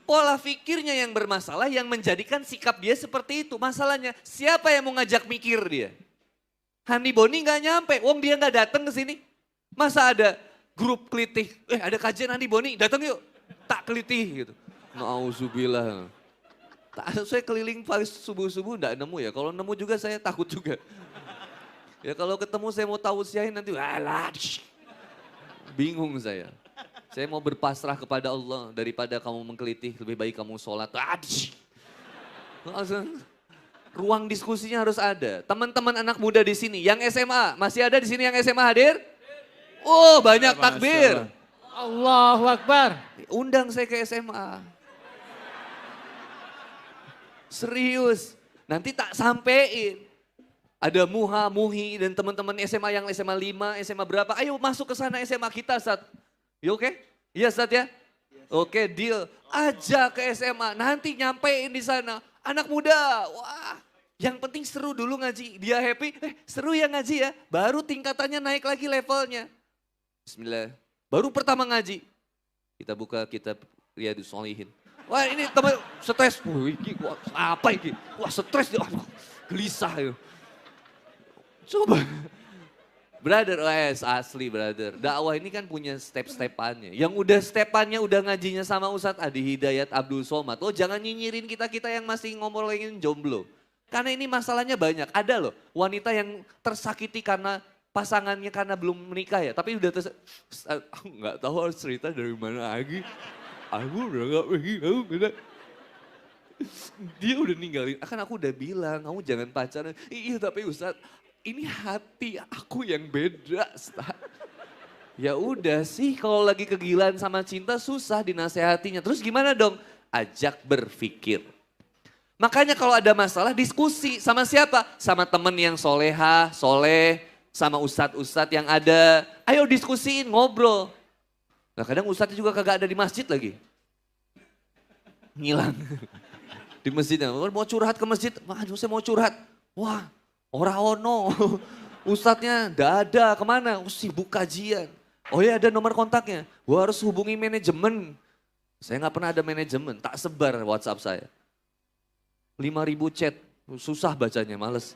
Pola pikirnya yang bermasalah yang menjadikan sikap dia seperti itu. Masalahnya siapa yang mau ngajak mikir dia? Hani Boni nggak nyampe, wong dia nggak datang ke sini. Masa ada grup kelitih, ada kajian Hani Boni, datang yuk. Tak kelitih gitu. Nauzubillah. Saya keliling pas subuh-subuh enggak nemu ya. Kalau nemu juga saya takut juga. Ya kalau ketemu saya mau tausiahin nanti, bingung saya. Saya mau berpasrah kepada Allah daripada kamu mengkelitih, lebih baik kamu sholat. Ruang diskusinya harus ada. Teman-teman anak muda di sini, yang SMA, masih ada di sini yang SMA hadir? Oh banyak takbir. Allahu Akbar. Undang saya ke SMA. Serius, nanti tak sampein. Ada Muha, Muhi dan teman-teman SMA yang SMA 5, SMA berapa. Ayo masuk ke sana SMA kita Sat. Ya oke? Iya Sat ya? Oke deal. Ajak ke SMA, nanti nyampein di sana. Anak muda, wah yang penting seru dulu ngaji. Dia happy, seru ya ngaji ya. Baru tingkatannya naik lagi levelnya. Bismillah. Baru pertama ngaji. Kita buka kitab Riyadhus Shalihin. Wah ini teman stres. Wah, apa ini? Wah stres dia. Gelisah ya. Coba. Brother, asli brother. Dakwah ini kan punya step-stepannya. Yang udah stepannya udah ngajinya sama Ustadz Adi Hidayat Abdul Somad. Oh jangan nyinyirin kita-kita yang masih ngomongin jomblo. Karena ini masalahnya banyak. Ada loh wanita yang tersakiti karena pasangannya karena belum menikah ya. Tapi udah aku gak tahu harus cerita dari mana lagi. Aku udah gak pergi. Dia udah ninggalin. Kan aku udah bilang kamu jangan pacaran. Iya tapi Ustadz. Ini hati aku yang beda, Ustaz. Ya udah sih, kalau lagi kegilaan sama cinta susah dinasehatinya. Terus gimana dong? Ajak berpikir. Makanya kalau ada masalah diskusi sama siapa? Sama temen yang soleha, soleh, sama ustadz-ustadz yang ada. Ayo diskusiin, ngobrol. Nah kadang ustadznya juga kagak ada di masjid lagi. ngilang. Di masjidnya, mau curhat ke masjid, waduh saya mau curhat. Wah, ora ono. Ustadznya ndak ada, kemana? Oh, sibuk kajian. Oh ya ada nomor kontaknya, gua harus hubungi manajemen. Saya nggak pernah ada manajemen, tak sebar WhatsApp saya. 5.000 chat, susah bacanya, males.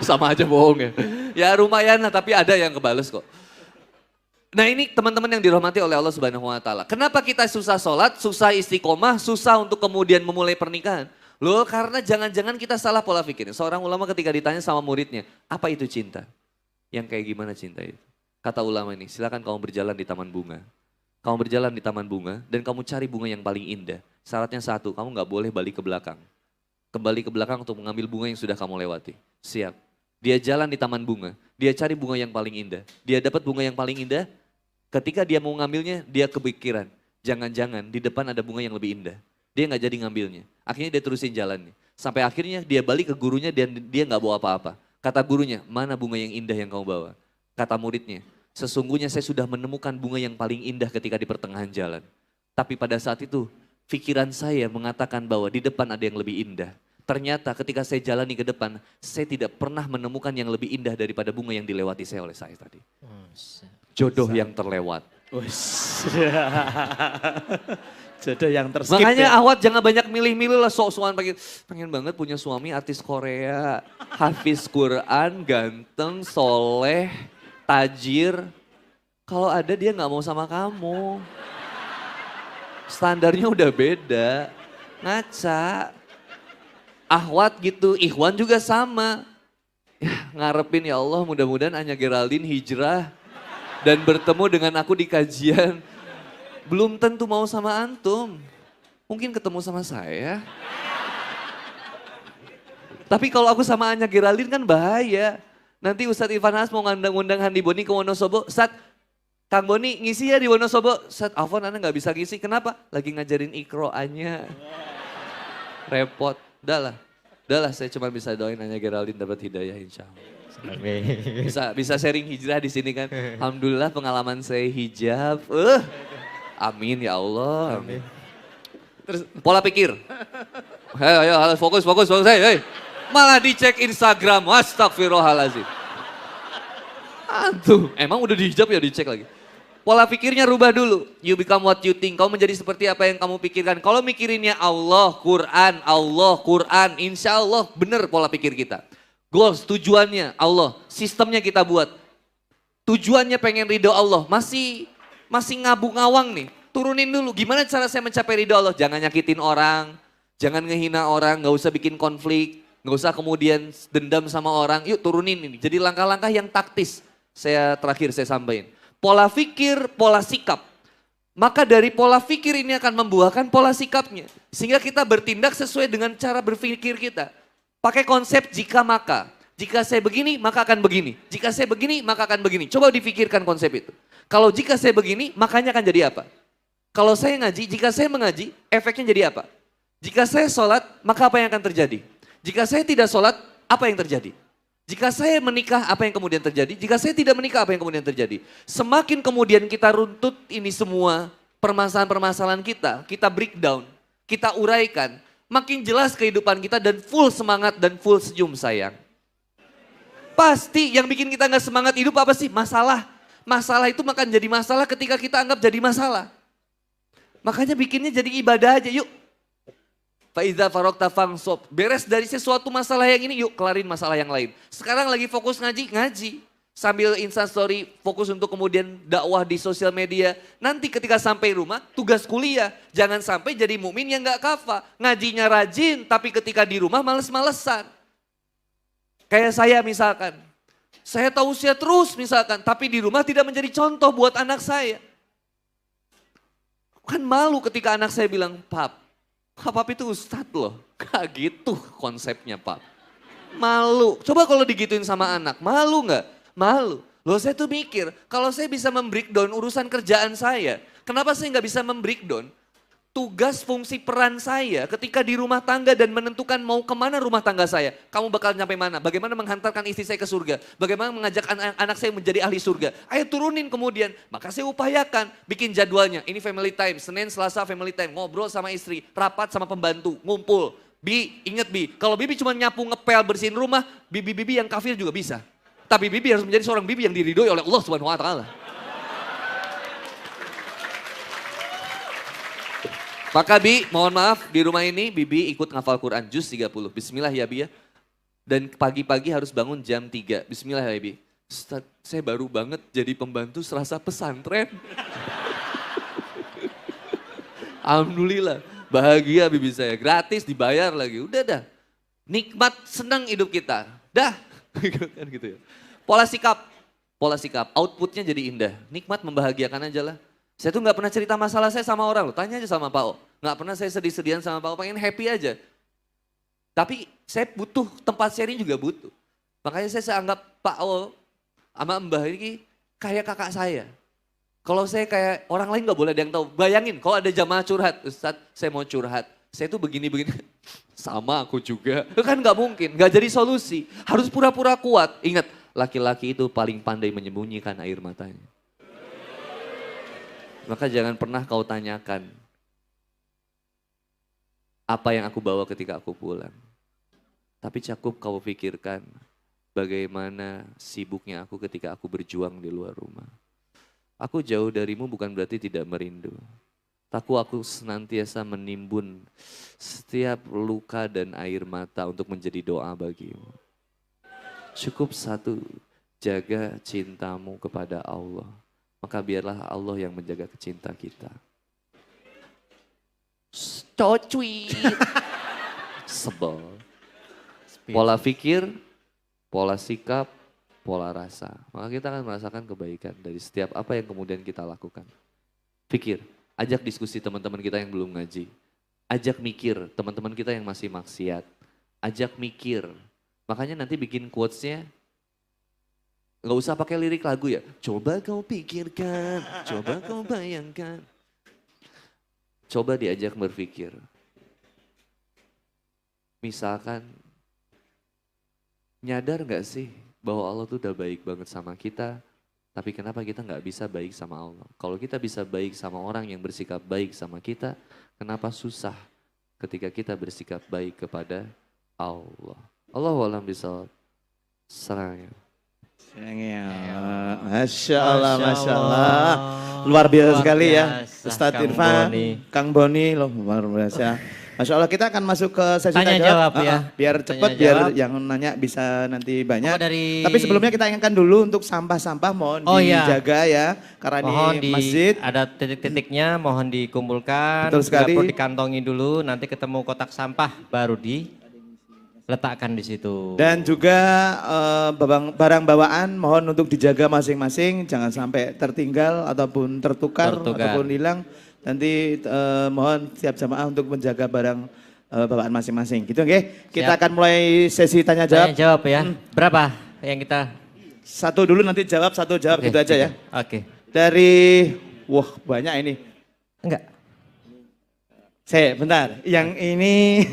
Sama aja bohong ya. Ya lumayan lah, tapi ada yang kebales kok. Nah ini teman-teman yang dirahmati oleh Allah Subhanahu wa Ta'ala. Kenapa kita susah sholat, susah istiqomah, susah untuk kemudian memulai pernikahan? Loh karena jangan-jangan kita salah pola pikir. Seorang ulama ketika ditanya sama muridnya, apa itu cinta? Yang kayak gimana cinta itu? Kata ulama ini, silakan kamu berjalan di taman bunga. Kamu berjalan di taman bunga dan kamu cari bunga yang paling indah. Syaratnya satu, kamu gak boleh balik ke belakang. Kembali ke belakang untuk mengambil bunga yang sudah kamu lewati. Siap. Dia jalan di taman bunga, dia cari bunga yang paling indah. Dia dapat bunga yang paling indah, ketika dia mau ngambilnya, dia kepikiran. Jangan-jangan di depan ada bunga yang lebih indah. Dia nggak jadi ngambilnya. Akhirnya dia terusin jalannya. Sampai akhirnya dia balik ke gurunya dan dia nggak bawa apa-apa. Kata gurunya, mana bunga yang indah yang kamu bawa? Kata muridnya, sesungguhnya saya sudah menemukan bunga yang paling indah ketika di pertengahan jalan. Tapi pada saat itu, pikiran saya mengatakan bahwa di depan ada yang lebih indah. Ternyata ketika saya jalani ke depan, saya tidak pernah menemukan yang lebih indah daripada bunga yang dilewati saya oleh saya tadi. Jodoh yang terlewat. Jodoh yang terskip. Makanya ya. Ahwat jangan banyak milih-milih lah, sok-sokan pengen banget punya suami artis Korea, hafiz Quran, ganteng, soleh, tajir. Kalau ada dia nggak mau sama kamu. Standarnya udah beda, ngaca. Ahwat gitu, Ikhwan juga sama. Ya, ngarepin ya Allah mudah-mudahan Anya Geraldine hijrah dan bertemu dengan aku di kajian. Belum tentu mau sama antum. Mungkin ketemu sama saya. Tapi kalau aku sama Anya Geraldine kan bahaya. Nanti Ustadz Irfan Has mau ngundang Handi Boni ke Wonosobo. Ustadz, Kang Boni ngisi ya di Wonosobo. Ustadz, Afwan Anda gak bisa ngisi. Kenapa? Lagi ngajarin Iqro'anya. Repot. Udah lah saya cuma bisa doain Anya Geraldine dapat hidayah insya Allah. Bisa sharing hijrah di sini kan. Alhamdulillah pengalaman saya hijab. Amin ya Allah. Amin. Terus pola pikir. Ayo fokus. Hey. Malah dicek Instagram. Astagfirullahaladzim. Antum, emang udah dihijab ya dicek lagi. Pola pikirnya rubah dulu. You become what you think. Kau menjadi seperti apa yang kamu pikirkan. Kalau mikirinnya Allah, Quran. Insya Allah benar pola pikir kita. Goals, tujuannya Allah. Sistemnya kita buat. Tujuannya pengen ridho Allah. Masih ngabung-ngawang nih. Turunin dulu. Gimana cara saya mencapai ridho Allah? Jangan nyakitin orang. Jangan ngehina orang. Gak usah bikin konflik. Gak usah kemudian dendam sama orang. Yuk turunin ini. Jadi langkah-langkah yang taktis. Terakhir saya sampaikan. Pola pikir, pola sikap. Maka dari pola pikir ini akan membuahkan pola sikapnya. Sehingga kita bertindak sesuai dengan cara berpikir kita. Pakai konsep jika maka. Jika saya begini, maka akan begini. Jika saya begini, maka akan begini. Coba difikirkan konsep itu. Kalau jika saya begini, makanya akan jadi apa? Kalau saya ngaji, jika saya mengaji, efeknya jadi apa? Jika saya sholat, maka apa yang akan terjadi? Jika saya tidak sholat, apa yang terjadi? Jika saya menikah, apa yang kemudian terjadi? Jika saya tidak menikah, apa yang kemudian terjadi? Semakin kemudian kita runtut ini semua permasalahan-permasalahan kita breakdown, kita uraikan, makin jelas kehidupan kita dan full semangat dan full senyum sayang. Pasti yang bikin kita nggak semangat hidup apa sih? Masalah. Masalah itu makan jadi masalah ketika kita anggap jadi masalah. Makanya bikinnya jadi ibadah aja, yuk. Faiza farokta fangsob. Beres dari sesuatu masalah yang ini, yuk kelarin masalah yang lain. Sekarang lagi fokus ngaji. Sambil Instastory, fokus untuk kemudian dakwah di sosial media. Nanti ketika sampai rumah, tugas kuliah. Jangan sampai jadi mukmin yang gak kafa. Ngajinya rajin, tapi ketika di rumah males-malesan. Kayak saya misalkan. Saya tausiah terus misalkan, tapi di rumah tidak menjadi contoh buat anak saya. Kan malu ketika anak saya bilang, Pap itu ustadz loh. Gak gitu konsepnya Pap. Malu. Coba kalau digituin sama anak, malu gak? Malu. Loh saya tuh mikir, kalau saya bisa membreakdown urusan kerjaan saya, kenapa saya gak bisa membreakdown tugas fungsi peran saya ketika di rumah tangga dan menentukan mau kemana rumah tangga saya. Kamu bakal nyampe mana? Bagaimana menghantarkan istri saya ke surga? Bagaimana mengajak anak saya menjadi ahli surga? Ayo turunin kemudian. Maka saya upayakan bikin jadwalnya. Ini family time, Senin, Selasa family time. Ngobrol sama istri, rapat sama pembantu, ngumpul. Bi, inget Bi, kalau Bibi cuma nyapu, ngepel, bersihin rumah, bibi-bibi yang kafir juga bisa. Tapi Bibi harus menjadi seorang bibi yang diridhoi oleh Allah Subhanahu wa taala. Maka Bi, mohon maaf di rumah ini Bibi ikut ngafal Quran juz 30. Bismillah ya Bi ya. Dan pagi-pagi harus bangun jam 3. Bismillah ya Bi. Ustaz, saya baru banget jadi pembantu serasa pesantren. Alhamdulillah, bahagia Bibi saya. Gratis dibayar lagi, udah dah. Nikmat, senang hidup kita. Dah, kan gitu ya. Pola sikap, outputnya jadi indah. Nikmat membahagiakan aja lah. Saya tuh nggak pernah cerita masalah saya sama orang loh, tanya aja sama Pak O. Nggak pernah saya sedih-sedihan sama Pak O, pengen happy aja. Tapi saya butuh tempat sharing juga butuh. Makanya saya anggap Pak O sama Mbah ini kayak kakak saya. Kalau saya kayak orang lain nggak boleh ada yang tahu. Bayangin kalau ada jamaah curhat, Ustaz saya mau curhat. Saya tuh begini-begini, sama aku juga. Kan nggak mungkin, nggak jadi solusi. Harus pura-pura kuat. Ingat, laki-laki itu paling pandai menyembunyikan air matanya. Maka jangan pernah kau tanyakan apa yang aku bawa ketika aku pulang. Tapi cukup kau pikirkan bagaimana sibuknya aku ketika aku berjuang di luar rumah. Aku jauh darimu bukan berarti tidak merindu. Aku senantiasa menimbun setiap luka dan air mata untuk menjadi doa bagimu. Cukup satu, jaga cintamu kepada Allah. Maka biarlah Allah yang menjaga cinta kita. Cocui. Sebel. Pola pikir, pola sikap, pola rasa. Maka kita akan merasakan kebaikan dari setiap apa yang kemudian kita lakukan. Pikir, ajak diskusi teman-teman kita yang belum ngaji. Ajak mikir teman-teman kita yang masih maksiat. Ajak mikir. Makanya nanti bikin quotes-nya nggak usah pakai lirik lagu ya. Coba kau pikirkan, coba kau bayangkan. Coba diajak berpikir. Misalkan, nyadar nggak sih bahwa Allah tuh udah baik banget sama kita, tapi kenapa kita nggak bisa baik sama Allah? Kalau kita bisa baik sama orang yang bersikap baik sama kita, kenapa susah ketika kita bersikap baik kepada Allah? Allahu a'lam bishawab. Serangnya. Masya Allah, Masya Allah. Luar biasa sekali ya. Ustadz Irfan, Kang Boni, loh luar biasa. Masya Allah, kita akan masuk ke sesi Tanya jawab ya. Biar cepat, biar yang nanya bisa nanti banyak. Tapi sebelumnya kita ingatkan dulu untuk sampah-sampah mohon dijaga ya. Karena mohon ini masjid. Ada titik-titiknya, mohon dikumpulkan. Betul sekali. Perlu dikantongi dulu, nanti ketemu kotak sampah baru diletakkan di situ. Dan juga barang bawaan mohon untuk dijaga masing-masing. Jangan sampai tertinggal ataupun tertukar. Ataupun hilang. Nanti mohon tiap jamaah untuk menjaga barang bawaan masing-masing. Gitu oke. Kita akan mulai sesi tanya jawab. Tanya jawab ya. Berapa yang kita? Satu dulu nanti jawab, satu jawab gitu aja ya. Oke. Dari, wah banyak ini. Enggak. Saya bentar, yang ini,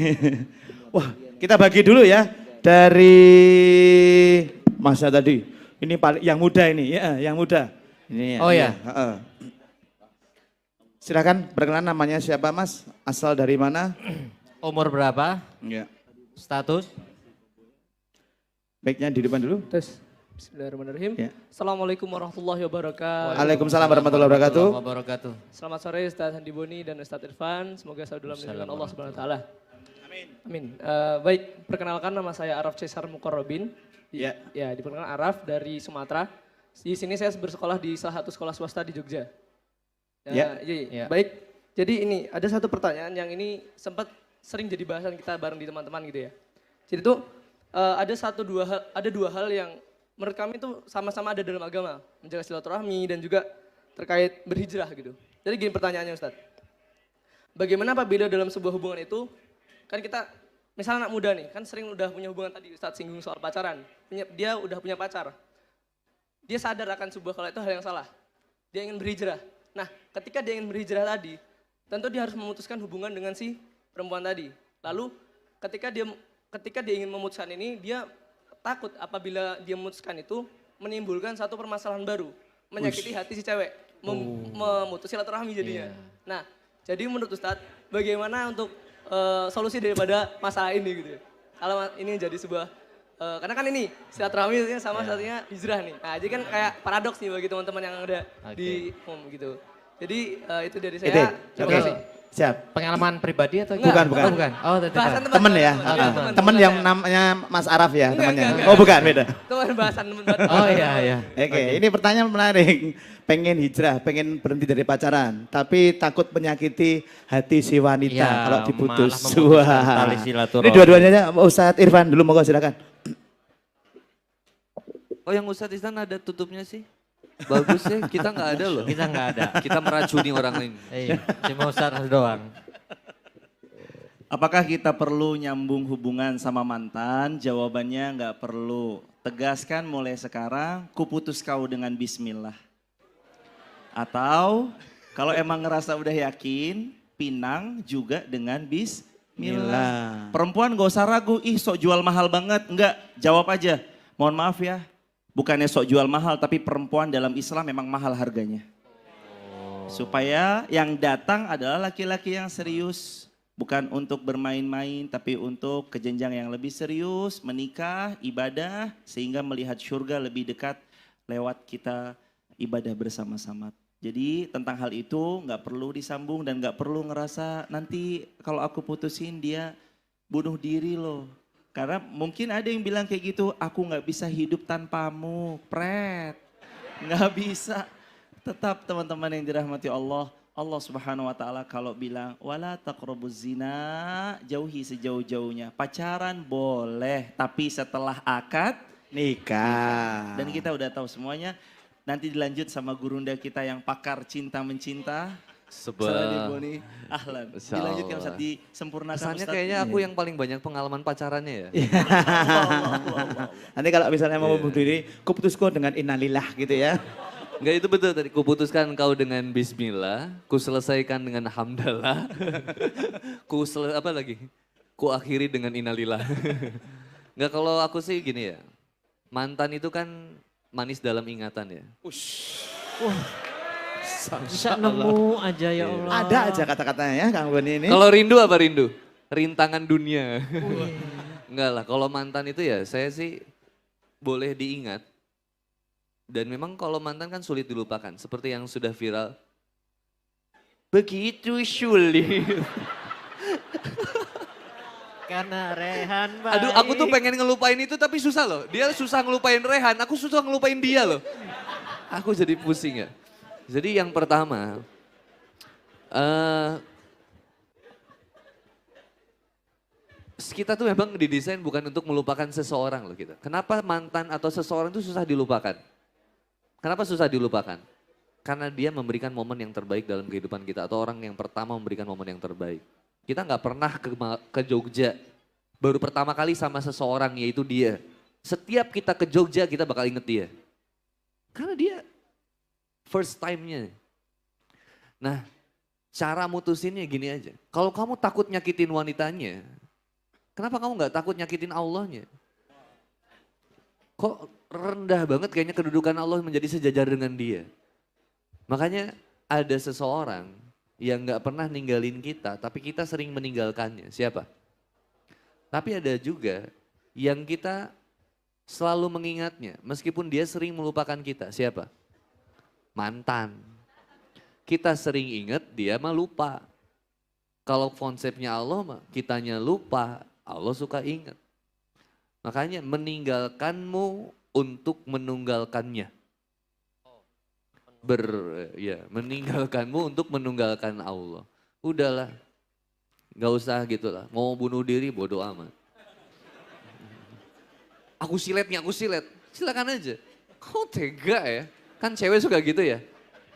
wah kita bagi dulu ya. Dari masa tadi, ini paling yang muda ini, ya yang muda. Ini, oh ya. Silakan perkenalan namanya siapa Mas? Asal dari mana? Umur berapa? Ya. Status? Baiknya di depan dulu. Tes. Bismillahirrahmanirrahim. Ya. Assalamualaikum warahmatullahi wabarakatuh. Waalaikumsalam warahmatullahi wabarakatuh. Selamat sore Ustaz Handi Boni dan Ustaz Irfan. Semoga selalu dalam lindungan Allah Subhanahu wa taala. Amin. Baik, perkenalkan nama saya Araf Cesar Mukarrobin. Ya, diperkenalkan Araf dari Sumatera. Di sini saya bersekolah di salah satu sekolah swasta di Jogja. Ya. Baik, jadi ini ada satu pertanyaan yang ini sempat sering jadi bahasan kita bareng di teman-teman gitu ya. Jadi tuh ada dua hal yang menurut kami itu sama-sama ada dalam agama, menjaga silaturahmi dan juga terkait berhijrah gitu. Jadi gini pertanyaannya Ustadz, bagaimana apabila dalam sebuah hubungan itu, kan kita misalnya anak muda nih, kan sering udah punya hubungan tadi Ustadz singgung soal pacaran, dia udah punya pacar, dia sadar akan sebuah kalau itu hal yang salah, dia ingin berhijrah. Nah ketika dia ingin berhijrah tadi, tentu dia harus memutuskan hubungan dengan si perempuan tadi. Lalu ketika dia ingin memutuskan ini, dia takut apabila dia memutuskan itu menimbulkan satu permasalahan baru, menyakiti hati si cewek, memutus silaturahmi jadinya. Nah, jadi menurut Ustadz, bagaimana untuk solusi daripada masalah ini gitu ya? Kalau ini jadi sebuah, karena kan ini silaturahmi sama satunya hijrah nih. Nah, jadi kan kayak paradoks nih bagi teman-teman yang ada di home gitu. Jadi itu dari saya. Terima kasih. Siap. Pengalaman pribadi atau Bukan, gimana? bukan. Oh, bukan. Oh, Bahasan Temen ya? Temen yang namanya Mas Araf ya temannya? Oh bukan, beda. Teman bahasan teman. Oh iya. Oke, ini pertanyaan menarik. Pengen hijrah, pengen berhenti dari pacaran, tapi takut menyakiti hati si wanita Ya, kalau diputus. malah memutuskan Wah. tali silaturahmi. Ini dua-duanya aja, Ustadz Irfan dulu monggo silakan. Oh yang Ustadz Ihsan ada tutupnya sih? Bagus ya, kita nggak ada loh. Kita nggak ada. Kita meracuni orang lain. Iya, cuma Ustadz doang. Apakah kita perlu nyambung hubungan sama mantan? Jawabannya nggak perlu. Tegaskan mulai sekarang, kuputus kau dengan bismillah. Atau kalau emang ngerasa udah yakin, pinang juga dengan bismillah. Perempuan gak usah ragu, ih sok jual mahal banget. Enggak, jawab aja. Mohon maaf ya, bukannya sok jual mahal, tapi perempuan dalam Islam memang mahal harganya. Supaya yang datang adalah laki-laki yang serius. Bukan untuk bermain-main, tapi untuk ke jenjang yang lebih serius, menikah, ibadah, sehingga melihat surga lebih dekat lewat kita ibadah bersama-sama. Jadi tentang hal itu nggak perlu disambung dan nggak perlu ngerasa nanti kalau aku putusin dia bunuh diri loh. Karena mungkin ada yang bilang kayak gitu, aku nggak bisa hidup tanpamu, pret. Nggak bisa. Tetap teman-teman yang dirahmati Allah, Allah Subhanahu wa taala kalau bilang wala taqrabuz zina, jauhi sejauh-jauhnya. Pacaran boleh, tapi setelah akad Nikah. dan kita udah tahu semuanya. Nanti dilanjut sama gurunda kita yang pakar cinta mencinta. Sebab Boni. Ahlan. Insya Dilanjutkan Allah. Ustaz, disempurnakan kesannya Ustaz. kayaknya aku yang paling banyak pengalaman pacarannya ya. Nanti kalau misalnya mau bunuh diri, kuputusku dengan innalillah gitu ya. Enggak, itu betul tadi. Kuputuskan kau dengan bismillah, ku selesaikan dengan hamdalah. Apa lagi? Ku akhiri dengan innalillah. Enggak, kalau aku sih gini ya. Mantan itu kan manis dalam ingatan ya. Bisa nemu aja ya Allah. Ada aja kata-katanya ya Kang Boni ini. Kalau rindu apa rindu? Rintangan dunia. Enggak lah, kalau mantan itu ya saya sih boleh diingat. Dan memang kalau mantan kan sulit dilupakan. Seperti yang sudah viral. Begitu sulit. Karena Rehan baik. Aduh, aku tuh pengen ngelupain itu tapi susah loh. Dia susah ngelupain Rehan, aku susah ngelupain dia loh. Aku jadi pusing ya. Jadi yang pertama, kita tuh memang didesain bukan untuk melupakan seseorang loh kita. Kenapa mantan atau seseorang itu susah dilupakan? Kenapa susah dilupakan? Karena dia memberikan momen yang terbaik dalam kehidupan kita atau orang yang pertama memberikan momen yang terbaik. Kita nggak pernah ke Jogja, baru pertama kali sama seseorang yaitu dia. Setiap kita ke Jogja kita bakal inget dia. Karena dia first time-nya. Nah, cara mutusinnya gini aja. Kalau kamu takut nyakitin wanitanya, kenapa kamu nggak takut nyakitin Allahnya? Kok rendah banget kayaknya kedudukan Allah menjadi sejajar dengan dia. Makanya ada seseorang yang nggak pernah ninggalin kita, tapi kita sering meninggalkannya. Siapa? Tapi ada juga yang kita selalu mengingatnya, meskipun dia sering melupakan kita. Siapa? Mantan. Kita sering ingat, dia mah lupa. Kalau konsepnya Allah mah, kitanya lupa, Allah suka ingat. Makanya meninggalkanmu untuk menunggalkannya. Meninggalkanmu untuk menunggalkan Allah. Udahlah, gak usah gitu lah. Mau bunuh diri bodoh amat. Aku silet, silakan aja. Kau tega ya? Kan cewek suka gitu ya.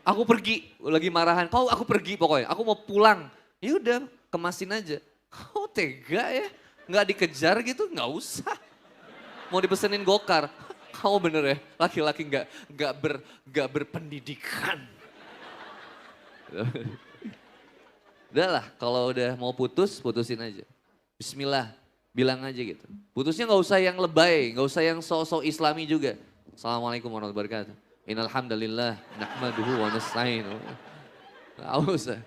Aku pergi, lagi marahan. Aku pergi pokoknya. Aku mau pulang. Ya udah, kemasin aja. Kau tega ya? Nggak dikejar gitu, nggak usah. Mau dipesenin gokar. Kamu bener ya, laki-laki nggak berpendidikan. Udahlah, kalau udah mau putus, putusin aja. Bismillah, bilang aja gitu. Putusnya nggak usah yang lebay, nggak usah yang sok-sok islami juga. Assalamualaikum warahmatullahi wabarakatuh. Innalhamdalillah, nahmaduhu wa nasta'in. Nggak usah.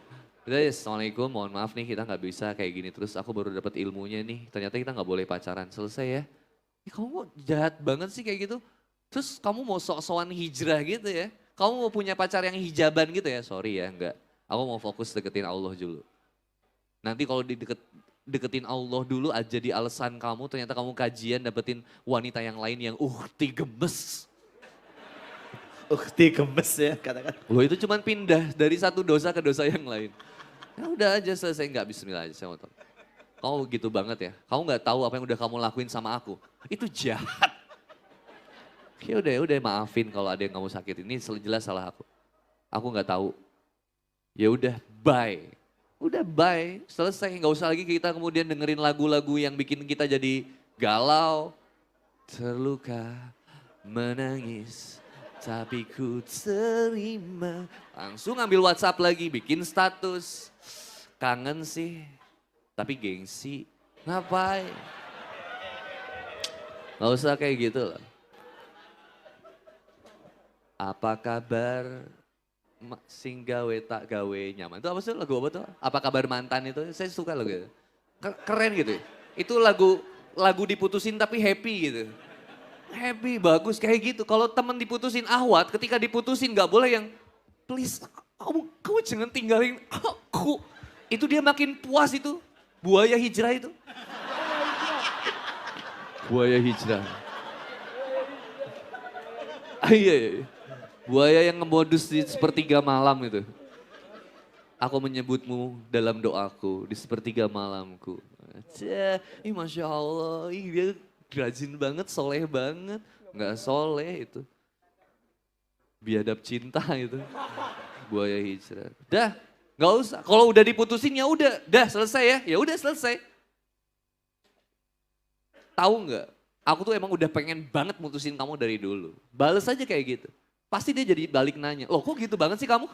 Udah ya, Assalamualaikum, mohon maaf nih kita nggak bisa kayak gini terus. Aku baru dapat ilmunya nih, ternyata kita nggak boleh pacaran. Selesai ya. Kamu kok jahat banget sih kayak gitu. Terus kamu mau sok-sokan hijrah gitu ya. Kamu mau punya pacar yang hijaban gitu ya. Sorry ya, enggak. Aku mau fokus deketin Allah dulu. Nanti kalau deketin Allah dulu aja jadi alasan kamu, ternyata kamu kajian dapetin wanita yang lain yang gemes. Ukti gemes ya katakan. Loh itu cuman pindah dari satu dosa ke dosa yang lain. Ya udah aja selesai, enggak bismillah aja saya mau tahu. Kamu gitu banget ya, kamu nggak tahu apa yang udah kamu lakuin sama aku. Itu jahat. Ya udah maafin kalau ada yang kamu sakit. Ini jelas salah aku. Aku nggak tahu. Ya udah bye. Udah bye, selesai. Nggak usah lagi kita kemudian dengerin lagu-lagu yang bikin kita jadi galau. Terluka, menangis, tapi ku terima. Langsung ambil WhatsApp lagi, bikin status. Kangen sih, tapi gengsi. Ngapain? Nggak usah kayak gitu loh. Apa kabar? Sing gawe tak gawe nyaman. Itu apa sih lagu apa tuh? Apa kabar mantan itu? Saya suka lagu itu. Keren gitu. Itu lagu diputusin tapi happy gitu. Happy, bagus kayak gitu. Kalau temen diputusin ahwat, ketika diputusin gak boleh yang please kamu jangan tinggalin aku. Itu dia makin puas itu. Buaya hijrah itu. Buaya hijrah. Iya. Buaya yang ngemodus di sepertiga malam itu. Aku menyebutmu dalam doaku di sepertiga malamku. Masya Allah, dia rajin banget, soleh banget. Nggak soleh itu. Biadab cinta itu. Buaya hijrah. Dah, nggak usah. Kalau udah diputusin ya udah, dah selesai ya. Ya udah selesai. Tahu nggak? Aku tuh emang udah pengen banget mutusin kamu dari dulu. Bales aja kayak gitu. Pasti dia jadi balik nanya, loh kok gitu banget sih kamu?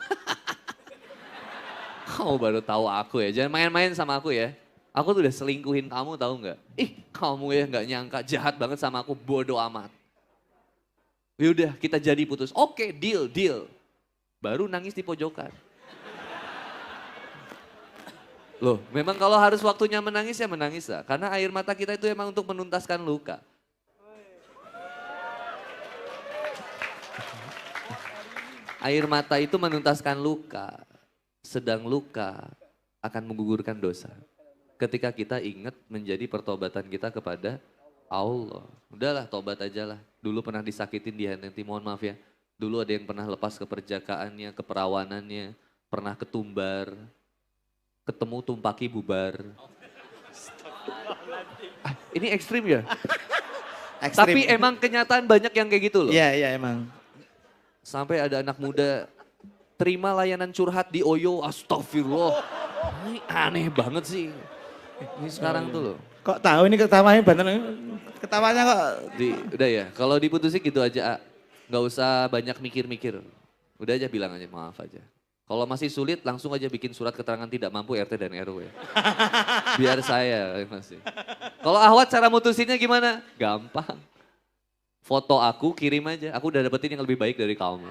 Kamu baru tahu aku ya, jangan main-main sama aku ya. Aku tuh udah selingkuhin kamu tahu nggak? Kamu ya nggak nyangka jahat banget sama aku, bodoh amat. Yaudah kita jadi putus, oke deal. Baru nangis di pojokan. Loh memang kalau harus waktunya menangis ya menangis lah. Karena air mata kita itu emang untuk menuntaskan luka. Air mata itu menuntaskan luka, sedang luka akan menggugurkan dosa. Ketika kita ingat menjadi pertobatan kita kepada Allah. Udahlah tobat aja lah, dulu pernah disakitin nanti mohon maaf ya. Dulu ada yang pernah lepas keperjakaannya, keperawanannya, pernah ketumbar, ketemu tumpaki bubar. Ini ekstrim ya? Ekstrim. Tapi emang kenyataan banyak yang kayak gitu loh. Iya emang. Sampai ada anak muda terima layanan curhat di Oyo, astagfirullah. Ini aneh banget sih. Ini sekarang tuh loh. Kok tahu ini ketawanya bener, ketawanya kok. Udah ya, kalau diputusin gitu aja, nggak usah banyak mikir-mikir. Udah aja bilang aja maaf aja. Kalau masih sulit langsung aja bikin surat keterangan tidak mampu RT dan RW. Biar saya masih. Kalau ahwat cara mutusinnya gimana? Gampang. Foto aku kirim aja, aku udah dapetin yang lebih baik dari kamu.